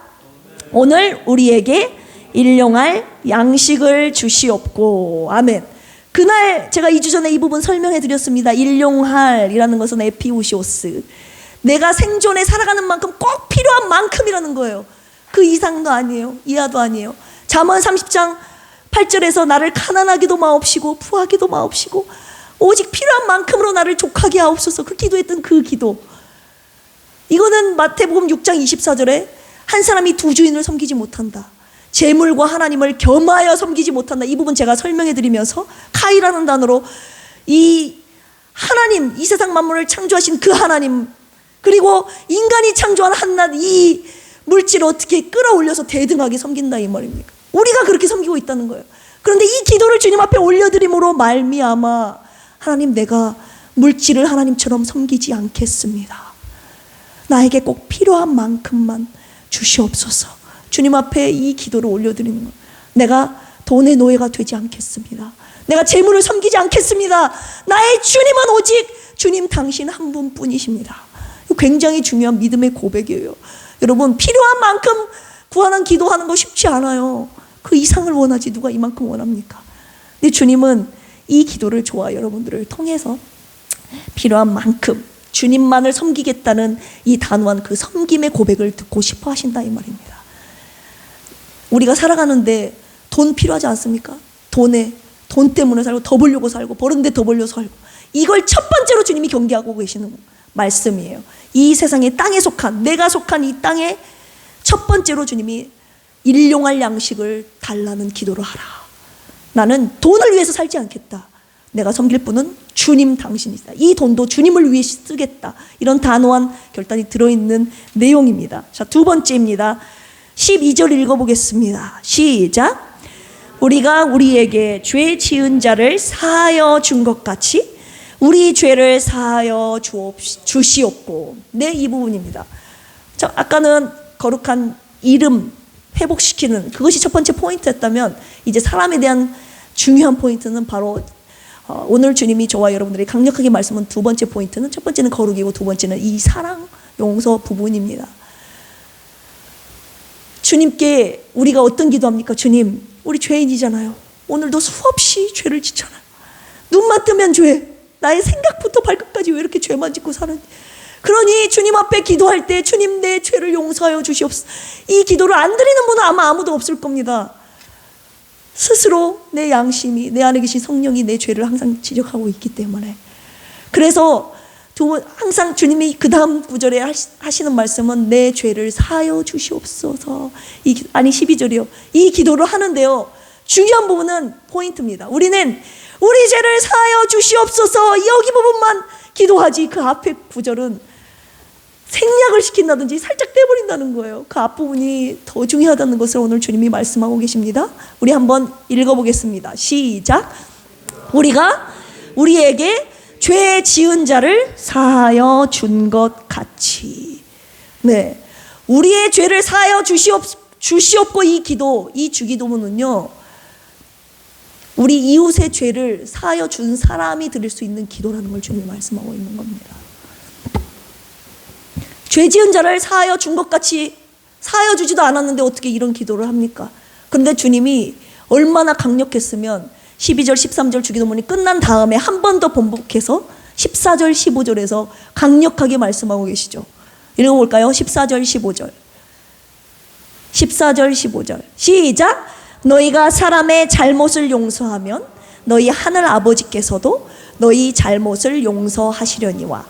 오늘 우리에게 일용할 양식을 주시옵고. 아멘. 그날 제가 2주 전에 이 부분 설명해 드렸습니다. 일용할이라는 것은 에피우시오스, 내가 생존에 살아가는 만큼 꼭 필요한 만큼이라는 거예요. 그 이상도 아니에요, 이하도 아니에요. 잠언 30장 8절에서 나를 가난하기도 마옵시고 부하기도 마옵시고 오직 필요한 만큼으로 나를 족하게 하옵소서. 그 기도했던 그 기도. 이거는 마태복음 6장 24절에 한 사람이 두 주인을 섬기지 못한다, 재물과 하나님을 겸하여 섬기지 못한다, 이 부분 제가 설명해 드리면서 카이라는 단어로 이 하나님, 이 세상 만물을 창조하신 그 하나님, 그리고 인간이 창조한 한낱 이 물질을 어떻게 끌어올려서 대등하게 섬긴다 이 말입니까? 우리가 그렇게 섬기고 있다는 거예요. 그런데 이 기도를 주님 앞에 올려드림으로 말미암아 하나님, 내가 물질을 하나님처럼 섬기지 않겠습니다. 나에게 꼭 필요한 만큼만 주시옵소서. 주님 앞에 이 기도를 올려드리는 거예요. 내가 돈의 노예가 되지 않겠습니다. 내가 재물을 섬기지 않겠습니다. 나의 주님은 오직 주님 당신 한 분뿐이십니다. 굉장히 중요한 믿음의 고백이에요. 여러분, 필요한 만큼 구하는 기도하는 거 쉽지 않아요. 그 이상을 원하지 누가 이만큼 원합니까? 근데 주님은 이 기도를 좋아요. 여러분들을 통해서 필요한 만큼 주님만을 섬기겠다는 이 단호한 그 섬김의 고백을 듣고 싶어 하신다 이 말입니다. 우리가 살아가는데 돈 필요하지 않습니까? 돈 때문에 살고, 더 벌려고 살고, 버는데 더 벌려서 살고, 이걸 첫 번째로 주님이 경계하고 계시는 말씀이에요. 이 세상에, 땅에 속한, 내가 속한 이 땅에 첫 번째로 주님이 일용할 양식을 달라는 기도를 하라. 나는 돈을 위해서 살지 않겠다. 내가 섬길 분은 주님 당신이다. 이 돈도 주님을 위해 쓰겠다. 이런 단호한 결단이 들어있는 내용입니다. 자, 두 번째입니다. 12절 읽어보겠습니다. 시작. 우리가 우리에게 죄 지은 자를 사하여 준 것 같이 우리 죄를 사하여 주시옵고. 네, 이 부분입니다. 자, 아까는 거룩한 이름 회복시키는 그것이 첫 번째 포인트였다면, 이제 사람에 대한 중요한 포인트는 바로 오늘 주님이 저와 여러분들이 강력하게 말씀한 두 번째 포인트는, 첫 번째는 거룩이고 두 번째는 이 사랑 용서 부분입니다. 주님께 우리가 어떤 기도합니까? 주님, 우리 죄인이잖아요. 오늘도 수없이 죄를 짓잖아요. 눈만 뜨면 죄, 나의 생각부터 발끝까지 왜 이렇게 죄만 짓고 사는지. 그러니 주님 앞에 기도할 때 주님, 내 죄를 용서하여 주시옵소서. 이 기도를 안 드리는 분은 아마 아무도 없을 겁니다. 스스로 내 양심이, 내 안에 계신 성령이 내 죄를 항상 지적하고 있기 때문에. 그래서 항상 주님이 그 다음 구절에 하시는 말씀은 내 죄를 사하여 주시옵소서. 12절이요. 이 기도를 하는데요, 중요한 부분은 포인트입니다. 우리는 우리 죄를 사하여 주시옵소서 여기 부분만 기도하지, 그 앞에 구절은 생략을 시킨다든지 살짝 떼버린다는 거예요. 그 앞부분이 더 중요하다는 것을 오늘 주님이 말씀하고 계십니다. 우리 한번 읽어보겠습니다. 시작. 우리가 우리에게 죄 지은 자를 사하여 준 것 같이. 네, 우리의 죄를 사하여 주시옵고. 이 기도, 이 주기도문은요, 우리 이웃의 죄를 사하여 준 사람이 드릴 수 있는 기도라는 걸 주님이 말씀하고 있는 겁니다. 죄 지은 자를 사하여 준 것 같이 사하여 주지도 않았는데 어떻게 이런 기도를 합니까? 그런데 주님이 얼마나 강력했으면 12절 13절 주기도문이 끝난 다음에 한 번 더 번복해서 14절 15절에서 강력하게 말씀하고 계시죠. 읽어볼까요? 14절 15절 14절 15절 시작. 너희가 사람의 잘못을 용서하면 너희 하늘 아버지께서도 너희 잘못을 용서하시려니와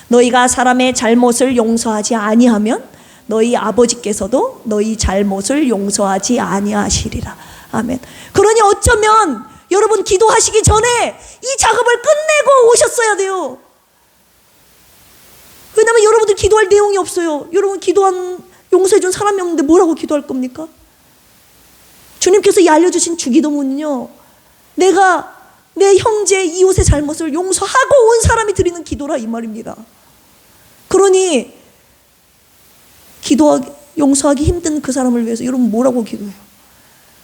너희가 사람의 잘못을 용서하지 아니하면 너희 아버지께서도 너희 잘못을 용서하지 아니하시리라. 아멘. 그러니 어쩌면 여러분 기도하시기 전에 이 작업을 끝내고 오셨어야 돼요. 왜냐하면 여러분들 기도할 내용이 없어요. 여러분 기도한 용서해준 사람이 없는데 뭐라고 기도할 겁니까? 주님께서 이 알려주신 주기도문은요, 내가 내 형제 이웃의 잘못을 용서하고 온 사람이 드리는 기도라 이 말입니다. 그러니 용서하기 힘든 그 사람을 위해서 여러분 뭐라고 기도해요?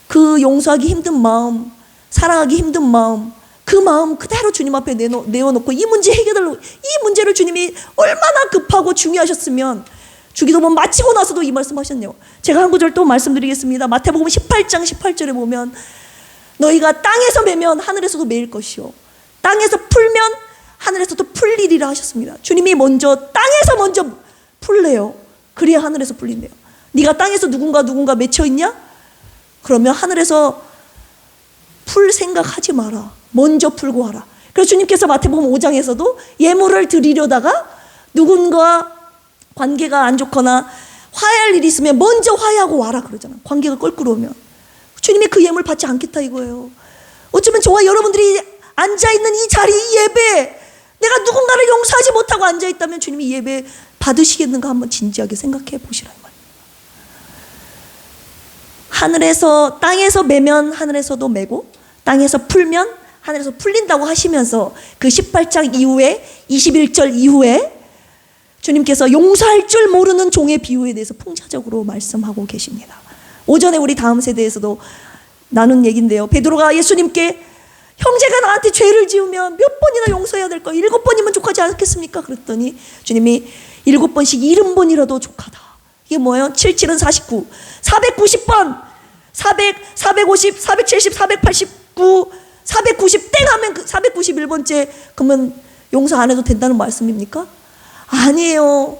그 용서하기 힘든 마음, 사랑하기 힘든 마음, 그 마음 그대로 주님 앞에 내어놓고 이 문제 해결하려고, 이 문제를 주님이 얼마나 급하고 중요하셨으면 주기도문 마치고 나서도 이 말씀 하셨네요. 제가 한 구절 또 말씀드리겠습니다. 마태복음 18장 18절에 보면 너희가 땅에서 매면 하늘에서도 매일 것이요 땅에서 풀면 하늘에서도 풀리리라 하셨습니다. 주님이 땅에서 먼저 풀래요. 그래야 하늘에서 풀린대요. 네가 땅에서 누군가 맺혀 있냐? 그러면 하늘에서 풀 생각하지 마라. 먼저 풀고 하라. 그래서 주님께서 마태복음 5장에서도 예물을 드리려다가 누군가 관계가 안 좋거나 화해할 일이 있으면 먼저 화해하고 와라 그러잖아. 관계가 껄끄러우면 주님이 그 예물 받지 않겠다 이거예요. 어쩌면 저와 여러분들이 앉아있는 이 자리, 이 예배, 내가 누군가를 용서하지 못하고 앉아있다면 주님이 이 예배 받으시겠는가 한번 진지하게 생각해 보시라는 말이에요. 하늘에서, 땅에서 매면 하늘에서도 매고 땅에서 풀면 하늘에서 풀린다고 하시면서 그 18장 이후에 21절 이후에 주님께서 용서할 줄 모르는 종의 비유에 대해서 풍자적으로 말씀하고 계십니다. 오전에 우리 다음 세대에서도 나눈 얘기인데요. 베드로가 예수님께 형제가 나한테 죄를 지으면 몇 번이나 용서해야 될까? 7번이면 족하지 않겠습니까? 그랬더니 주님이 7번씩 70번이라도 족하다. 이게 뭐예요? 77은 49, 490번, 450, 470, 489, 490 땡 하면 491번째 그러면 용서 안 해도 된다는 말씀입니까? 아니에요.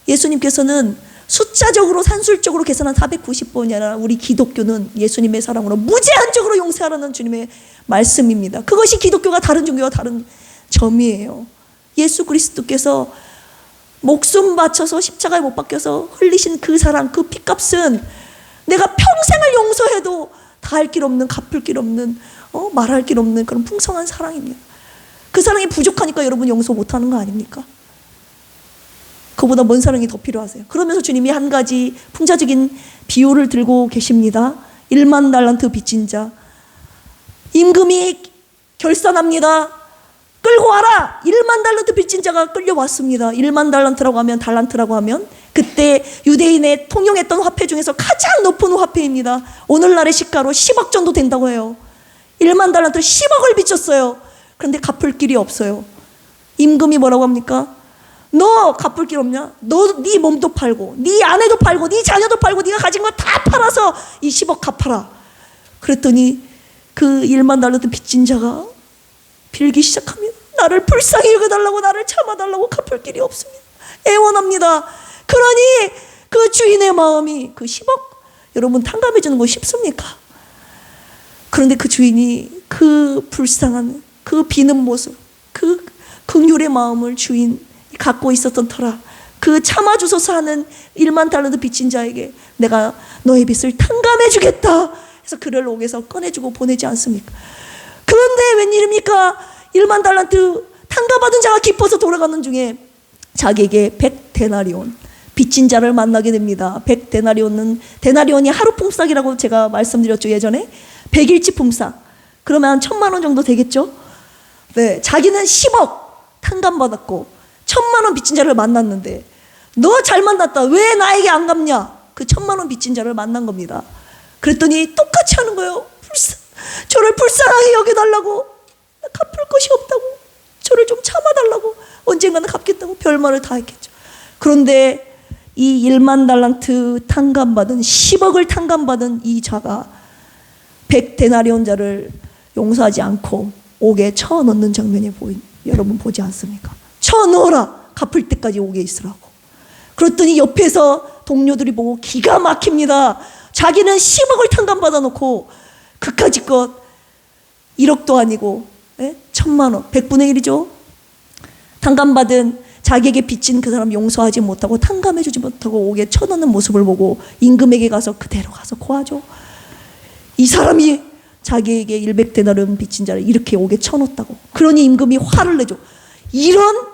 예수님께서는 숫자적으로 산술적으로 계산한 490번이 아니라 우리 기독교는 예수님의 사랑으로 무제한적으로 용서하라는 주님의 말씀입니다. 그것이 기독교가 다른 종교와 다른 점이에요. 예수 그리스도께서 목숨 바쳐서 십자가에 못 박혀서 흘리신 그 사랑, 그 피값은 내가 평생을 용서해도 다할 길 없는, 갚을 길 없는, 말할 길 없는 그런 풍성한 사랑입니다. 그 사랑이 부족하니까 여러분 용서 못하는 거 아닙니까? 그보다 먼 사랑이 더 필요하세요. 그러면서 주님이 한 가지 풍자적인 비유를 들고 계십니다. 1만 달란트 빚진 자, 임금이 결산합니다. 끌고 와라. 1만 달란트 빚진 자가 끌려왔습니다. 1만 달란트라고 하면 그때 유대인의 통용했던 화폐 중에서 가장 높은 화폐입니다. 오늘날의 시가로 10억 정도 된다고 해요. 1만 달란트 10억을 빚졌어요. 그런데 갚을 길이 없어요. 임금이 뭐라고 합니까? 너 갚을 길 없냐? 너 네 몸도 팔고 네 아내도 팔고 네 자녀도 팔고 네가 가진 거 다 팔아서 이 10억 갚아라. 그랬더니 그 1만 달란트 빚진 자가 빌기 시작합니다. 나를 불쌍히 여겨달라고, 나를 참아달라고. 갚을 길이 없습니다. 애원합니다. 그러니 그 주인의 마음이 그 10억 여러분 탕감해 주는 거 쉽습니까? 그런데 그 주인이 그 불쌍한 그 비는 모습, 그 긍휼의 마음을 주인 갖고 있었던 터라 그 참아주소서 하는 1만 달란트 빚진 자에게 내가 너의 빚을 탕감해 주겠다 해서 그를 옥에서 꺼내주고 보내지 않습니까? 그런데 웬일입니까? 1만 달란트 탕감받은 자가 기뻐서 돌아가는 중에 자기에게 100데나리온 빚진 자를 만나게 됩니다. 100데나리온이 하루 품삯이라고 제가 말씀드렸죠 예전에. 100일치 품삯 그러면 1,000만 원 정도 되겠죠. 네, 자기는 10억 탕감받았고 1,000만 원 빚진 자를 만났는데 너 잘 만났다. 왜 나에게 안 갚냐? 그 1,000만 원 빚진 자를 만난 겁니다. 그랬더니 똑같이 하는 거예요. 저를 불쌍하게 여겨달라고. 나 갚을 것이 없다고. 저를 좀 참아달라고. 언젠가는 갚겠다고 별말을 다 했겠죠. 그런데 이 1만 달란트 탕감받은 10억을 탕감받은 이 자가 100데나리온 자를 용서하지 않고 옥에 쳐넣는 장면이 여러분 보지 않습니까? 쳐넣어라. 갚을 때까지 옥에 있으라고. 그랬더니 옆에서 동료들이 보고 기가 막힙니다. 자기는 10억을 탕감받아 놓고 그까짓 것 1억도 아니고 1,000만 원 100분의 1이죠. 탕감받은 자기에게 빚진 그 사람 용서하지 못하고 탕감해 주지 못하고 옥에 쳐넣는 모습을 보고 임금에게 가서 그대로 가서 고하죠. 이 사람이 자기에게 100데나리온 빚진 자를 이렇게 옥에 쳐넣었다고. 그러니 임금이 화를 내죠. 이런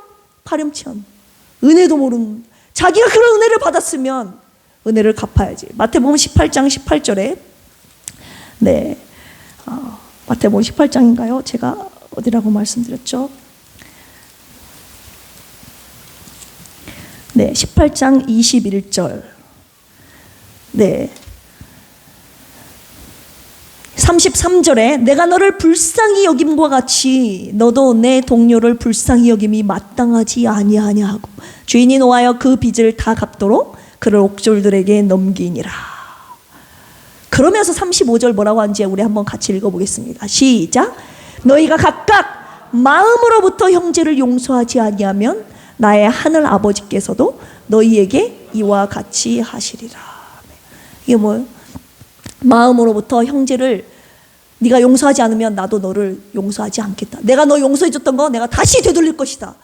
파렴치한 은혜도 모르는, 자기가 그런 은혜를 받았으면 은혜를 갚아야지. 마태복음 18장 18절에 마태복음 18장인가요? 제가 어디라고 말씀드렸죠? 18장 21절 네. 33절에 내가 너를 불쌍히 여김과 같이 너도 내 동료를 불쌍히 여김이 마땅하지 아니하냐 하고 주인이 노하여 그 빚을 다 갚도록 그를 옥졸들에게 넘기니라. 그러면서 35절 뭐라고 하는지 우리 한번 같이 읽어보겠습니다. 시작. 너희가 각각 마음으로부터 형제를 용서하지 아니하면 나의 하늘 아버지께서도 너희에게 이와 같이 하시리라. 이게 뭐예요? 마음으로부터 형제를 네가 용서하지 않으면 나도 너를 용서하지 않겠다. 내가 너 용서해줬던 거 내가 다시 되돌릴 것이다.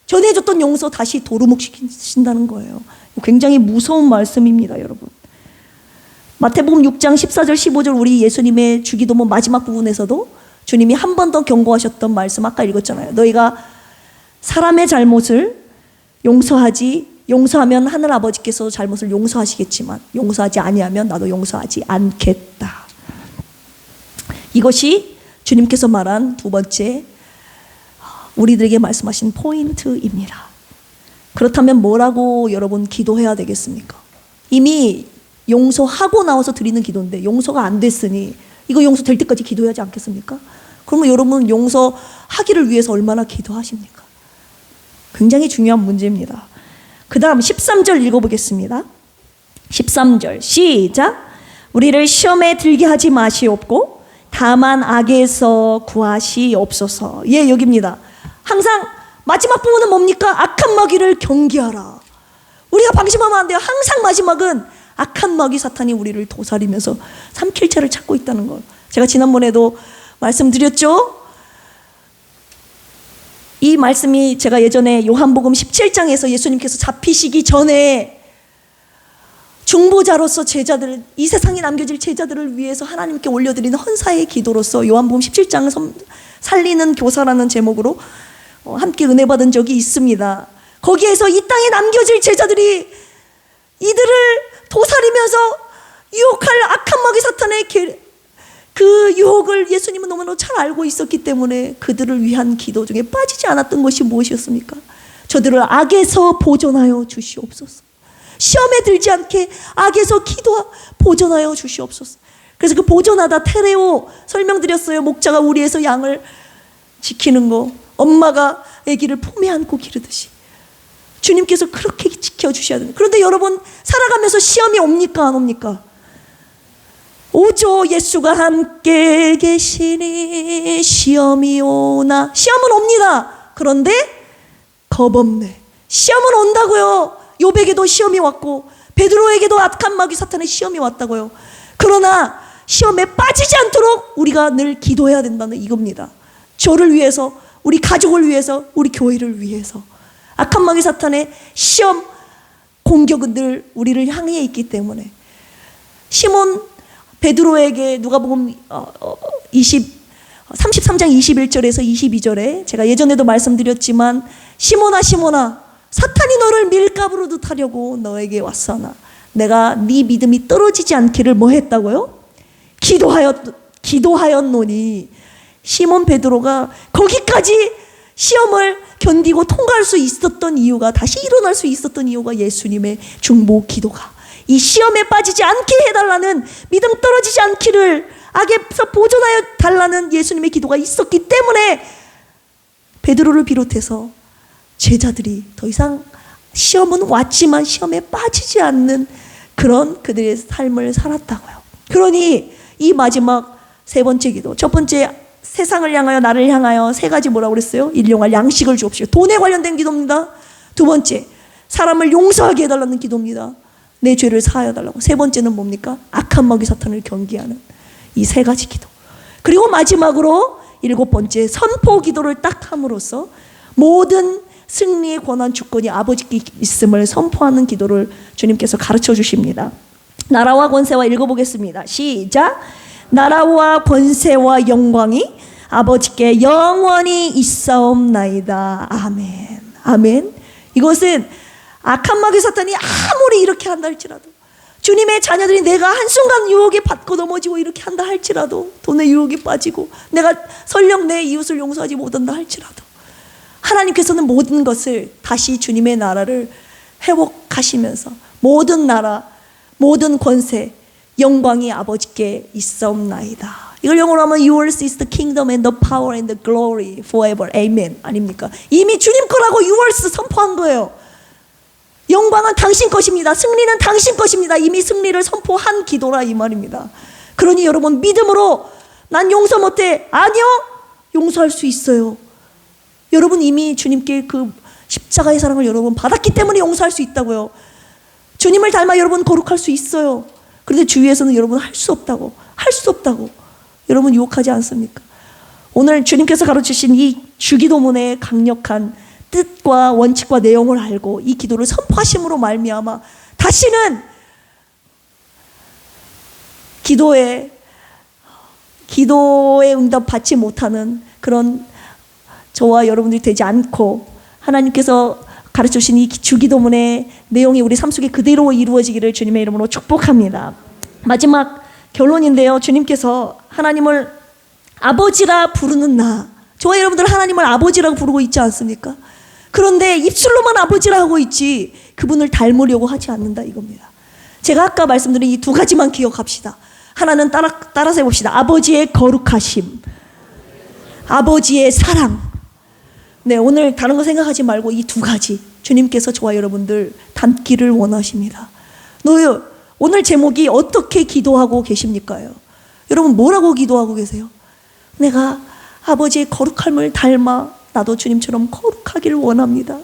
전해줬던 용서 다시 도루묵시킨다는 거예요. 굉장히 무서운 말씀입니다, 여러분. 마태복음 6장 14절 15절 우리 예수님의 주기도문 마지막 부분에서도 주님이 한 번 더 경고하셨던 말씀 아까 읽었잖아요. 너희가 사람의 잘못을 용서하면 하늘 아버지께서 잘못을 용서하시겠지만 용서하지 아니하면 나도 용서하지 않겠다. 이것이 주님께서 말한 두 번째 우리들에게 말씀하신 포인트입니다. 그렇다면 뭐라고 여러분 기도해야 되겠습니까? 이미 용서하고 나와서 드리는 기도인데 용서가 안 됐으니 이거 용서될 때까지 기도해야 하지 않겠습니까? 그러면 여러분 용서하기를 위해서 얼마나 기도하십니까? 굉장히 중요한 문제입니다. 그 다음 13절 읽어보겠습니다. 13절 시작. 우리를 시험에 들게 하지 마시옵고 다만 악에서 구하시옵소서. 예, 여기입니다. 항상 마지막 부분은 뭡니까? 악한 마귀를 경계하라. 우리가 방심하면 안 돼요. 항상 마지막은 악한 마귀 사탄이 우리를 도사리면서 삼킬체를 찾고 있다는 걸 제가 지난번에도 말씀드렸죠. 이 말씀이 제가 예전에 요한복음 17장에서 예수님께서 잡히시기 전에 중보자로서 제자들, 이 세상에 남겨질 제자들을 위해서 하나님께 올려드리는 헌사의 기도로서 요한복음 17장을 살리는 교사라는 제목으로 함께 은혜 받은 적이 있습니다. 거기에서 이 땅에 남겨질 제자들이 이들을 도사리면서 유혹할 악한 마귀 사탄의 그 유혹을 예수님은 너무나 잘 알고 있었기 때문에 그들을 위한 기도 중에 빠지지 않았던 것이 무엇이었습니까? 저들을 악에서 보존하여 주시옵소서. 시험에 들지 않게 악에서 보존하여 주시옵소서. 그래서 그 보존하다 테레오 설명드렸어요. 목자가 우리에서 양을 지키는 거, 엄마가 아기를 품에 안고 기르듯이 주님께서 그렇게 지켜주셔야 됩니다. 그런데 여러분 살아가면서 시험이 옵니까 안 옵니까? 오죠. 예수가 함께 계시니 시험이 오나. 시험은 옵니다. 그런데 겁없네. 시험은 온다고요. 요백에도 시험이 왔고 베드로에게도 악한 마귀 사탄의 시험이 왔다고요. 그러나 시험에 빠지지 않도록 우리가 늘 기도해야 된다는 이겁니다. 저를 위해서, 우리 가족을 위해서, 우리 교회를 위해서. 악한 마귀 사탄의 시험 공격은 늘 우리를 향해 있기 때문에 시몬 베드로에게 누가복음 33장 21절에서 22절에 제가 예전에도 말씀드렸지만 시몬아 시몬아 사탄이 너를 밀가부르듯 하려고 너에게 왔사나 내가 네 믿음이 떨어지지 않기를 뭐 했다고요? 기도하였노니. 시몬 베드로가 거기까지 시험을 견디고 통과할 수 있었던 이유가, 다시 일어날 수 있었던 이유가 예수님의 중보 기도가 이 시험에 빠지지 않게 해달라는, 믿음 떨어지지 않기를 악에서 보존하여 달라는 예수님의 기도가 있었기 때문에 베드로를 비롯해서 제자들이 더 이상 시험은 왔지만 시험에 빠지지 않는 그런 그들의 삶을 살았다고요. 그러니 이 마지막 세 번째 기도, 첫 번째 세상을 향하여 나를 향하여 세 가지 뭐라고 그랬어요? 일용할 양식을 주옵시오. 돈에 관련된 기도입니다. 두 번째 사람을 용서하게 해달라는 기도입니다. 내 죄를 사하여 달라고. 세 번째는 뭡니까? 악한 마귀 사탄을 경계하는 이 세 가지 기도. 그리고 마지막으로 일곱 번째 선포 기도를 딱 함으로써 모든 승리의 권한 주권이 아버지께 있음을 선포하는 기도를 주님께서 가르쳐 주십니다. 나라와 권세와 읽어보겠습니다. 시작. 나라와 권세와 영광이 아버지께 영원히 있사옵나이다. 아멘. 아멘. 이것은 악한 마귀 사탄이 아무리 이렇게 한다 할지라도, 주님의 자녀들이 내가 한순간 유혹에 받고 넘어지고 이렇게 한다 할지라도, 돈의 유혹에 빠지고 내가 설령 내 이웃을 용서하지 못한다 할지라도 하나님께서는 모든 것을 다시 주님의 나라를 회복하시면서 모든 나라, 모든 권세 영광이 아버지께 있사옵나이다. 이걸 영어로 하면 Yours is the kingdom and the power and the glory forever. Amen. 아닙니까? 이미 주님 거라고 Yours 선포한 거예요. 영광은 당신 것입니다. 승리는 당신 것입니다. 이미 승리를 선포한 기도라 이 말입니다. 그러니 여러분 믿음으로 난 용서 못해. 아니요. 용서할 수 있어요. 여러분 이미 주님께 그 십자가의 사랑을 여러분 받았기 때문에 용서할 수 있다고요. 주님을 닮아 여러분 거룩할 수 있어요. 그런데 주위에서는 여러분 할 수 없다고, 할 수 없다고 여러분 유혹하지 않습니까? 오늘 주님께서 가르치신 이 주기도문의 강력한 뜻과 원칙과 내용을 알고 이 기도를 선포하심으로 말미암아 다시는 기도에 응답 받지 못하는 그런 저와 여러분들이 되지 않고 하나님께서 가르쳐주신 이 주기도문의 내용이 우리 삶 속에 그대로 이루어지기를 주님의 이름으로 축복합니다. 마지막 결론인데요. 주님께서 하나님을 아버지라 부르는 저와 여러분들 하나님을 아버지라고 부르고 있지 않습니까? 그런데 입술로만 아버지라 하고 있지 그분을 닮으려고 하지 않는다 이겁니다. 제가 아까 말씀드린 이 두 가지만 기억합시다. 하나는 따라서 해봅시다. 아버지의 거룩하심, 아버지의 사랑. 네, 오늘 다른 거 생각하지 말고 이 두 가지 주님께서 저와 여러분들 닮기를 원하십니다. 오늘 제목이 어떻게 기도하고 계십니까요? 여러분 뭐라고 기도하고 계세요? 내가 아버지의 거룩함을 닮아 나도 주님처럼 거룩하기를 원합니다.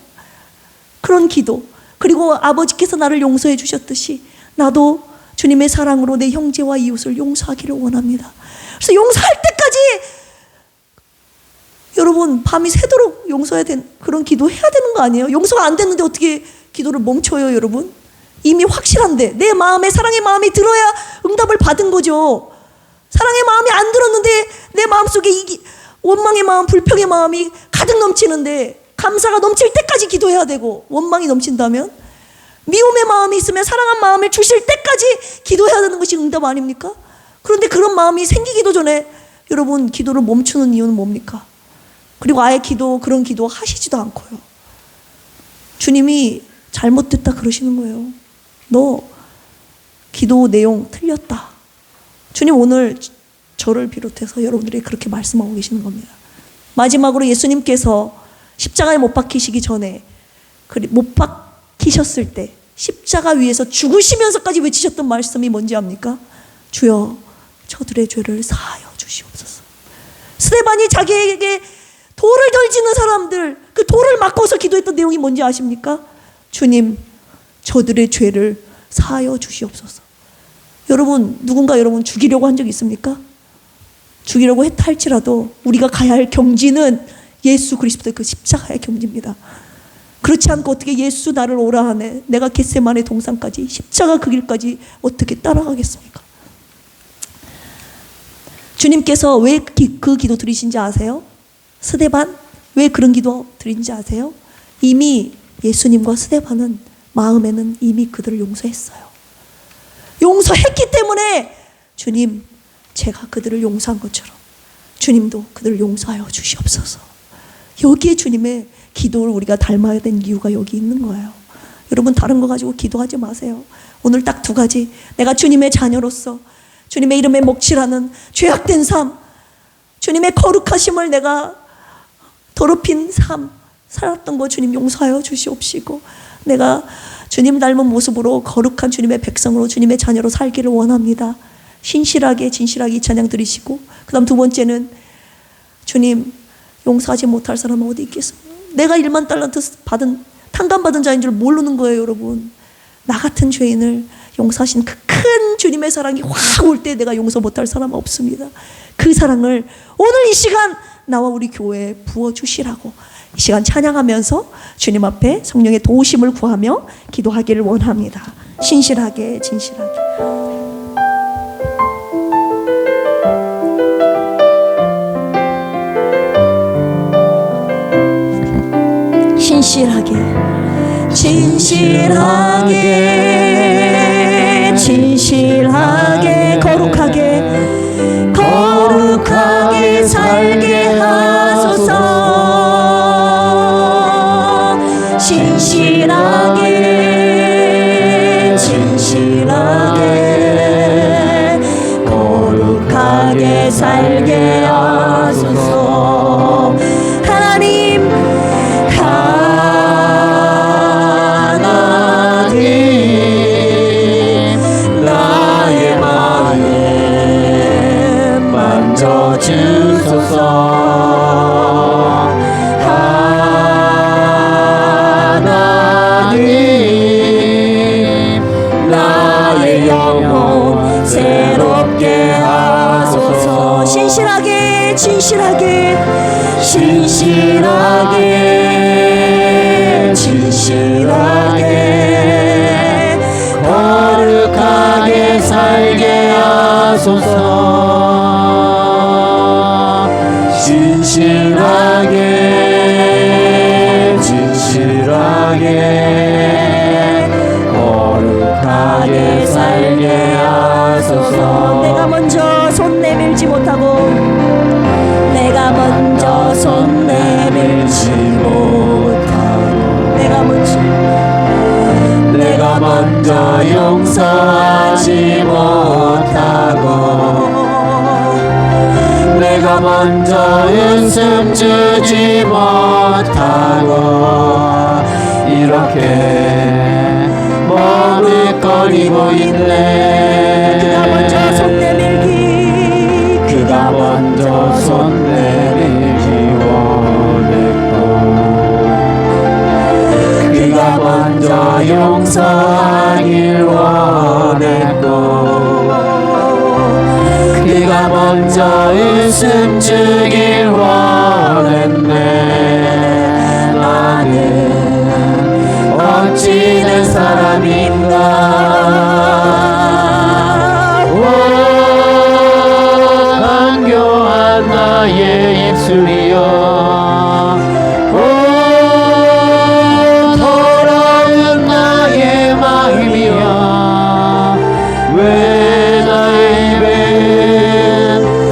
그런 기도. 그리고 아버지께서 나를 용서해 주셨듯이 나도 주님의 사랑으로 내 형제와 이웃을 용서하기를 원합니다. 그래서 용서할 때까지 여러분 밤이 새도록 용서해야 되는 그런 기도 해야 되는 거 아니에요? 용서가 안 됐는데 어떻게 기도를 멈춰요 여러분? 이미 확실한데 내 마음에 사랑의 마음이 들어야 응답을 받은 거죠. 사랑의 마음이 안 들었는데 내 마음속에 원망의 마음, 불평의 마음이 가득 넘치는데 감사가 넘칠 때까지 기도해야 되고 원망이 넘친다면 미움의 마음이 있으면 사랑한 마음을 주실 때까지 기도해야 되는 것이 응답 아닙니까? 그런데 그런 마음이 생기기도 전에 여러분 기도를 멈추는 이유는 뭡니까? 그리고 아예 그런 기도 하시지도 않고요. 주님이 잘못됐다 그러시는 거예요. 너 기도 내용 틀렸다. 주님 오늘 저를 비롯해서 여러분들이 그렇게 말씀하고 계시는 겁니다. 마지막으로 예수님께서 십자가에 못 박히시기 전에 못 박히셨을 때 십자가 위에서 죽으시면서까지 외치셨던 말씀이 뭔지 압니까? 주여 저들의 죄를 사하여 주시옵소서. 스데반이 자기에게 돌을 던지는 사람들 그 돌을 맞고서 기도했던 내용이 뭔지 아십니까? 주님 저들의 죄를 사하여 주시옵소서. 여러분 누군가 여러분 죽이려고 한 적 있습니까? 죽이려고 했다 할지라도 우리가 가야 할 경지는 예수 그리스도의 그 십자가의 경지입니다. 그렇지 않고 어떻게 예수 나를 오라 하네 내가 겟세마네 동산까지 십자가 그 길까지 어떻게 따라가겠습니까? 주님께서 왜 그 기도 드리신지 아세요? 스데반 왜 그런 기도 드린지 아세요? 이미 예수님과 스데반은 마음에는 이미 그들을 용서했어요. 용서했기 때문에 주님 제가 그들을 용서한 것처럼 주님도 그들을 용서하여 주시옵소서. 여기에 주님의 기도를 우리가 닮아야 되는 이유가 여기 있는 거예요. 여러분 다른 거 가지고 기도하지 마세요. 오늘 딱 두 가지 내가 주님의 자녀로서 주님의 이름에 먹칠하는 죄악된 삶 주님의 거룩하심을 내가 더럽힌 삶 살았던 거 주님 용서하여 주시옵시고 내가 주님 닮은 모습으로 거룩한 주님의 백성으로 주님의 자녀로 살기를 원합니다. 신실하게 진실하게 이 찬양 드리시고 그 다음 두 번째는 주님 용서하지 못할 사람은 어디 있겠습니까? 내가 1만 달란트 받은 탕감받은 자인 줄 모르는 거예요 여러분. 나 같은 죄인을 용서하신 그 큰 주님의 사랑이 확 올 때 내가 용서 못할 사람은 없습니다. 그 사랑을 오늘 이 시간 나와 우리 교회에 부어주시라고 이 시간 찬양하면서 주님 앞에 성령의 도우심을 구하며 기도하기를 원합니다. 신실하게 진실하게 진실하게 거룩하게 살게 하소서. 진실하게 룩하게 살게 하소서. 하나님
나의 마음 만져주소서. 하나님 나의 영혼 새롭게 하소서.
신실하게 진실하게
진실하게 진실하게 거룩하게 살게 하소서. 진실하게 진실하게 거룩하게 살게 하소서.
내가 먼저 손 내밀지 못하고 내가 먼저 손 내밀지 못하고
내가 먼저 용서하지 못하고 내가 먼저 웃음 주지 못하고 이렇게 머뭇거리고 있네.
그가 먼저 손 내밀기
그가 먼저 손 내밀기 원했고 그가 먼저 용서하길 원했고 그가 먼저 웃음 주길 원했네. 나는 어찌된 사람인가. 오 간교한 나의 입술이여 오 더러운 나의 마음이여 왜 나의 입엔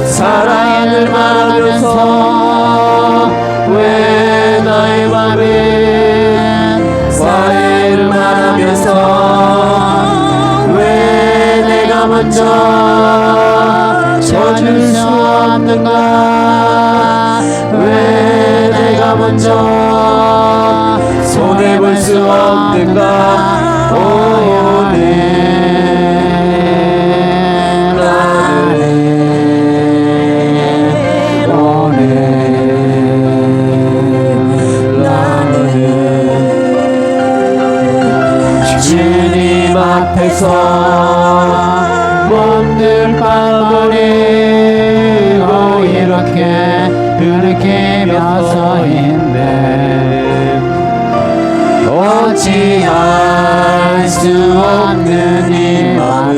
사랑을 말하면서 왜 나의 맘엔 화해를 말하면서 왜 내가 먼저 져줄 수 없는가. 왜 내가 먼저 손해볼 수 없는가. 주님 앞에서 몸들 빠버리고 이렇게 흐느끼며 서 있네. 어찌할 수 없는 이 맘에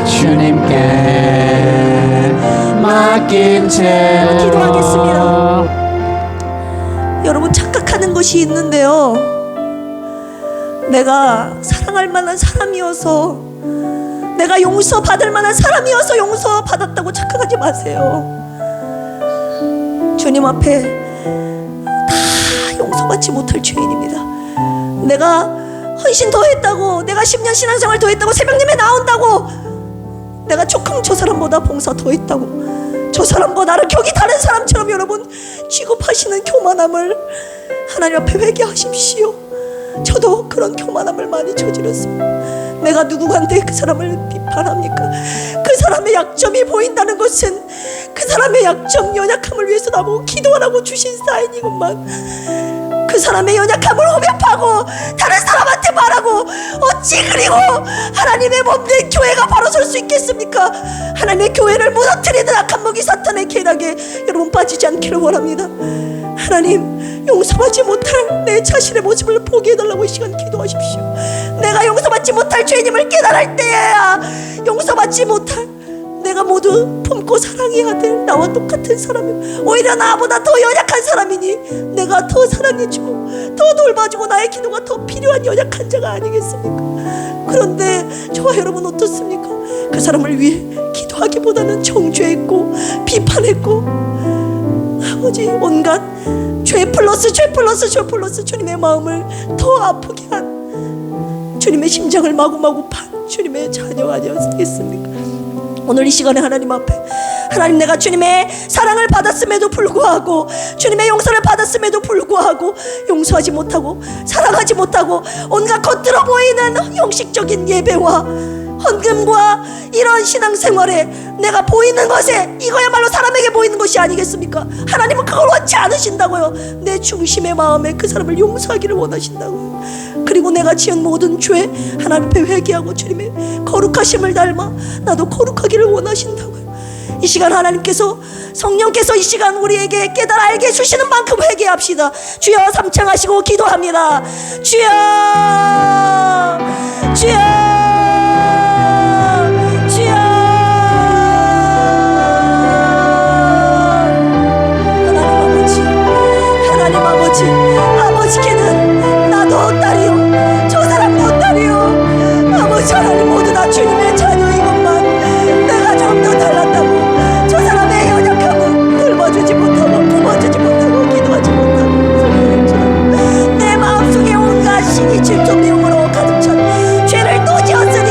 주님께 맡긴 채로
기도하겠습니다. 여러분 착각하는 것이 있는데요, 내가 사랑할 만한 사람이어서 내가 용서받을 만한 사람이어서 용서받았다고 착각하지 마세요. 주님 앞에 다 용서받지 못할 죄인입니다. 내가 헌신 더 했다고, 내가 10년 신앙생활 더 했다고, 새벽님에 나온다고, 내가 조금 저 사람보다 봉사 더 했다고 저 사람보다 나를 격이 다른 사람처럼 여러분 취급하시는 교만함을 하나님 앞에 회개하십시오. 저도 그런 교만함을 많이 저질렀습니다. 내가 누구한테 그 사람을 비판합니까? 그 사람의 약점이 보인다는 것은 그 사람의 약점, 연약함을 위해서 나보고 기도하라고 주신 사인이건만, 그 사람의 연약함을 호명하고 다른 사람한테 말하고 어찌 그리고 하나님의 몸된 교회가 바로 설 수 있겠습니까? 하나님의 교회를 무너뜨리는 악한 무기 사탄의 계략에 여러분 빠지지 않기를 원합니다. 하나님, 용서받지 못할 내 자신의 모습을 보게 해달라고 이 시간 기도하십시오. 내가 용서받지 못할 죄인임을 깨달을 때야 용서받지 못할 내가 모두 품고 사랑해야 될 나와 똑같은 사람이, 오히려 나보다 더 연약한 사람이니 내가 더 사랑해주고 더 돌봐주고 나의 기도가 더 필요한 연약한 자가 아니겠습니까? 그런데 저와 여러분 어떻습니까? 그 사람을 위해 기도하기보다는 정죄했고 비판했고 아버지 온갖 죄 플러스 주님의 마음을 더 아프게 한 주님의 심장을 마구마구 판 주님의 자녀가 아니었겠습니까? 오늘 이 시간에 하나님 앞에, 하나님, 내가 주님의 사랑을 받았음에도 불구하고, 주님의 용서를 받았음에도 불구하고 용서하지 못하고 사랑하지 못하고 온갖 겉으로 보이는 형식적인 예배와 헌금과 이런 신앙생활에 내가 보이는 것에, 이거야말로 사람에게 보이는 것이 아니겠습니까? 하나님은 그걸 원치 않으신다고요. 내 중심의 마음에 그 사람을 용서하기를 원하신다고요. 그리고 내가 지은 모든 죄 하나님 앞에 회개하고 주님의 거룩하심을 닮아 나도 거룩하기를 원하신다고요. 이 시간 하나님께서, 성령께서 이 시간 우리에게 깨달아 알게 해주시는 만큼 회개합시다. 주여, 삼창하시고 기도합니다. 주여, 주여, 주여. 하나님 아버지, 아버지께는 나도 딸이요, 저 사람도 딸이요, 아버지 하나님 모두 다 주님의 자녀인 것만 내가 좀 더 달랐다고 저 사람의 연약함을 돌봐주지 못하고 품어주지 못하고 기도하지 못하고 내 마음속에 온갖 신이 질투미움으로 가득 찬 죄를 또 지었으니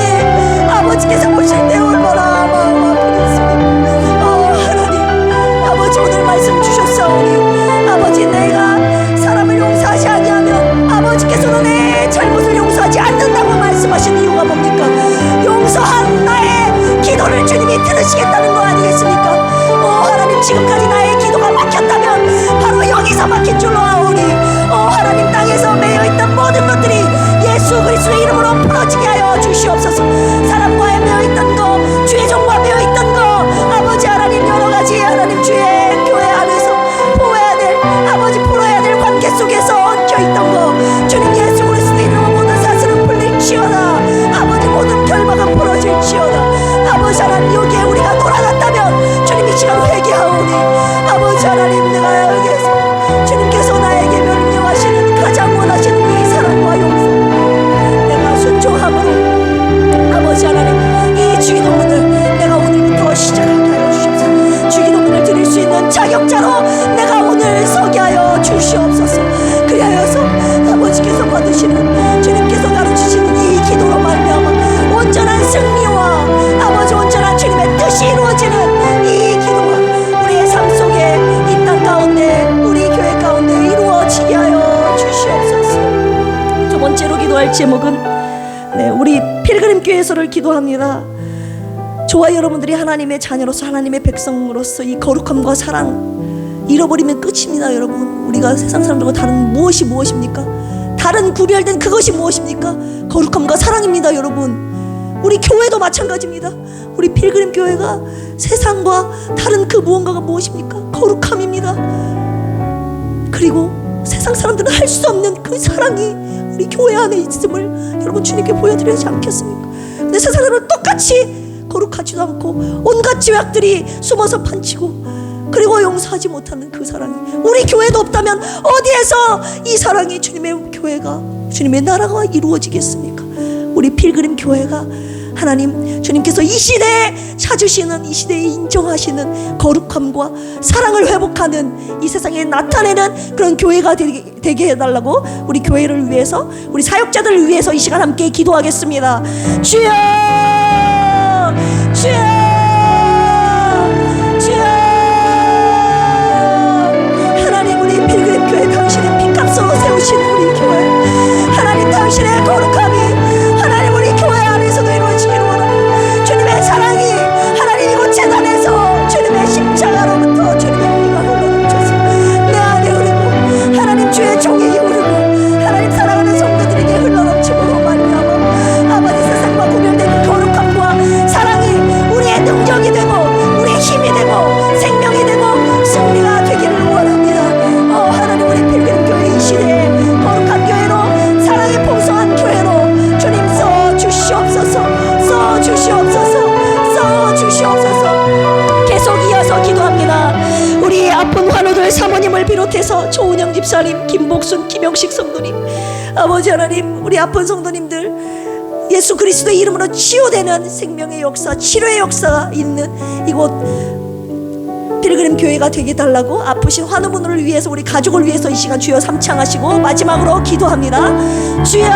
아버지께서 보실 때 얼마나 마음 아프겠습니까? 하나님 아버지, 오늘 말씀 주셨사오니 아버지, 내가 사람을 용서하지 아니하면 아버지께서는 내 잘못을 용서하지 않는다고 말씀하신 이유가 뭡니까? 용서한 나의 기도를 주님이 들으시겠다는 거 아니겠습니까? 하나님, 지금까지 나의 기도가 막혔다면 바로 여기서 막힌 줄로 아오니, 하나님, 땅에서 매여있던 모든 것들이 예수 그리스도의 이름으로 풀어지게 하여 주시옵소서. 사람과의 매여있던 거, 죄종과 매여있던 거, 아버지 하나님, 여러가지 하나님 주의 교회 안에서 보호해야 될, 아버지 풀어야 될 관계 속에서 엉켜있던 거, 주님 예수 그리스도의 이름으로 모든 사슬은 풀릴지어다. 아버지, 모든 결박은 풀어질지어다. 아버지 하나님, 여기에 우리가 돌아갔다면 주님 이 시간 회개하오니, 아버지 하나님, 내가 여기에서 주님께서 나에게 명령하시는 가장 원하시는 이 사랑과 용서, 내가 순종함으로 아버지 하나님, 이 주기도문을 내가 오늘부터 시작하게 하여 주시옵소서. 주기도문을 드릴 수 있는 자격자로 내가 오늘 서게 하여 주시옵소서. 그리하여서 아버지께서 받으시는, 주님께서 가르치시는 이 기도로 말미암아 온전한 승리와 아버지 온전한 주님의 뜻이 이루어지는 이 기도가 우리의 삶 속에, 이 땅 가운데, 우리 교회 가운데 이루어지게 하여 주시옵소서. 두 번째로 기도할 제목은, 우리 필그림 교회에서를 기도합니다. 저와 여러분들이 하나님의 자녀로서, 하나님의 백성으로서 이 거룩함과 사랑 잃어버리면 끝입니다. 여러분, 우리가 세상 사람들과 다른 무엇입니까? 다른 구별된 그것이 무엇입니까? 거룩함과 사랑입니다. 여러분, 우리 교회도 마찬가지입니다. 우리 필그림 교회가 세상과 다른 그 무언가가 무엇입니까? 거룩함입니다. 그리고 세상 사람들은 할 수 없는 그 사랑이 우리 교회 안에 있음을 여러분 주님께 보여드려야지 않겠습니까? 근데 세상 사람은 똑같이 거룩하지도 않고 온갖 죄악들이 숨어서 판치고, 그리고 용서하지 못하는 그 사랑이 우리 교회도 없다면 어디에서 이 사랑이, 주님의 교회가, 주님의 나라가 이루어지겠습니까? 우리 필그림 교회가 하나님, 주님께서 이 시대에 찾으시는, 이 시대에 인정하시는 거룩함과 사랑을 회복하는, 이 세상에 나타내는 그런 교회가 되게 해달라고 우리 교회를 위해서, 우리 사역자들을 위해서 이 시간 함께 기도하겠습니다. 주여, 주여, 주여. 하나님, 우리 필그림 교회 당신의 피값으로 세우신 우리 교회, 하나님 당신의 거룩함이 하나님 우리 교회 안에서도 이루어지기를 원합니다. 주님의 사랑이 하나님 이곳 재단에서 주님의 십자가로부터 주님의 피가 흘러넘쳐서 내 안에 흐르고, 하나님 주의 종에게 흐르고, 하나님 사랑하는 성도들에게 흘러넘침으로 말미암아 아버지, 세상과 구별된 그 거룩함과 사랑이 우리의 능력이 되고, 우리의 힘이 되고, 생명이 되고, 승리가 되기를 원합니다. 하나님, 우리 필그림 교회 이 시대에 거룩한 교회로, 사랑이 풍성한 교회로 주님 써주시옵소서. 써주시옵소서. 계속 이어서 기도합니다. 우리 아픈 환우들 사모님을 비롯해서 조은영 집사님, 김복순, 김영식 성도님, 아버지 하나님, 우리 아픈 성도님들 예수 그리스도의 이름으로 치유되는 생명의 역사, 치료의 역사가 있는 이곳 필그림 교회가 되게 달라고, 아프신 환우분들을 위해서, 우리 가족을 위해서 이 시간 주여 삼창하시고 마지막으로 기도합니다. 주여,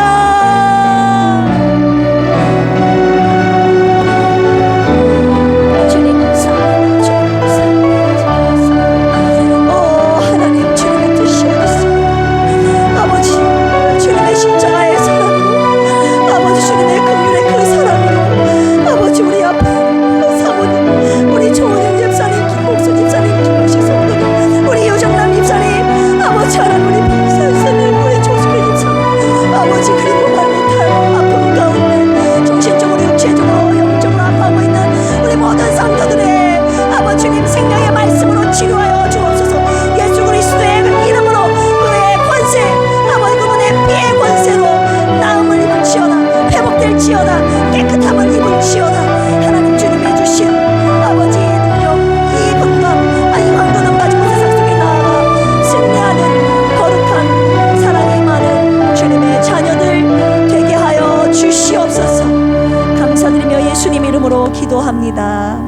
기도합니다.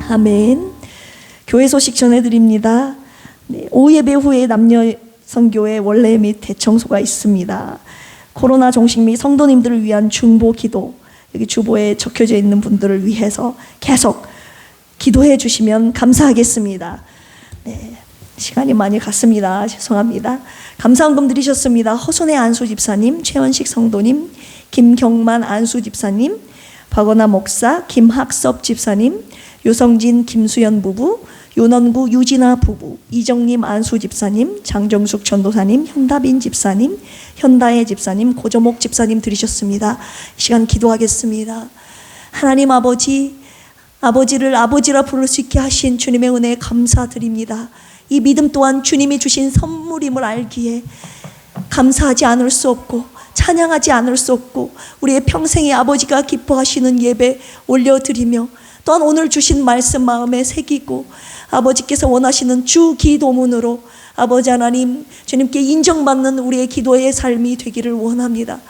아멘. 교회 소식 전해드립니다. 네, 오후 예배 후에 남녀 선교회 원래 및 대청소가 있습니다. 코로나 종식 및 성도님들을 위한 중보 기도, 여기 주보에 적혀져 있는 분들을 위해서 계속 기도해 주시면 감사하겠습니다. 네, 시간이 많이 갔습니다. 죄송합니다. 감사헌금 드리셨습니다. 허손의 안수 집사님, 최원식 성도님, 김경만 안수 집사님, 박원아 목사, 김학섭 집사님, 요성진 김수연 부부, 요넌구 유진아 부부, 이정님 안수 집사님, 장정숙 전도사님, 현다빈 집사님, 현다혜 집사님, 고조목 집사님 드리셨습니다. 이 시간 기도하겠습니다. 하나님 아버지를 아버지라 부를 수 있게 하신 주님의 은혜에 감사드립니다. 이 믿음 또한 주님이 주신 선물임을 알기에 감사하지 않을 수 없고 찬양하지 않을 수 없고 우리의 평생에 아버지가 기뻐하시는 예배 올려드리며 또한 오늘 주신 말씀 마음에 새기고 아버지께서 원하시는 주 기도문으로 아버지 하나님 주님께 인정받는 우리의 기도의 삶이 되기를 원합니다.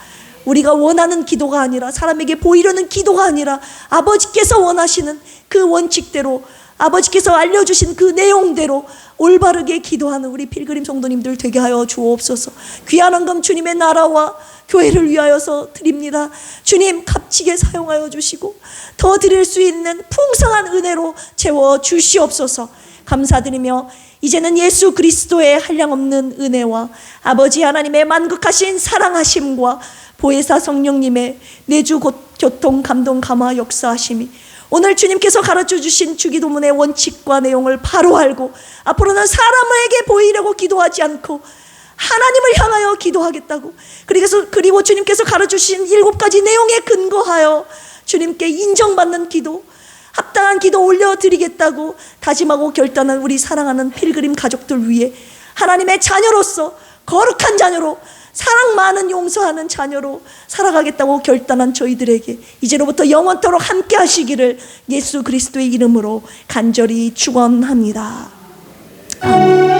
우리가 원하는 기도가 아니라 사람에게 보이려는 기도가 아니라 아버지께서 원하시는 그 원칙대로 아버지께서 알려주신 그 내용대로 올바르게 기도하는 우리 필그림 성도님들 되게 하여 주옵소서. 귀한 헌금 주님의 나라와 교회를 위하여서 드립니다. 주님 값지게 사용하여 주시고 더 드릴 수 있는 풍성한 은혜로 채워 주시옵소서. 감사드리며 이제는 예수 그리스도의 한량없는 은혜와 아버지 하나님의 만극하신 사랑하심과 보혜사 성령님의 내주 교통 감동 감화 역사하심이 오늘 주님께서 가르쳐 주신 주기도문의 원칙과 내용을 바로 알고 앞으로는 사람에게 보이려고 기도하지 않고 하나님을 향하여 기도하겠다고 그리고 주님께서 가르쳐 주신 7가지 내용에 근거하여 주님께 인정받는 기도 합당한 기도 올려드리겠다고 다짐하고 결단한 우리 사랑하는 필그림 가족들 위해 하나님의 자녀로서 거룩한 자녀로 사랑 많은 용서하는 자녀로 살아가겠다고 결단한 저희들에게 이제로부터 영원토록 함께 하시기를 예수 그리스도의 이름으로 간절히 축원합니다. 아멘.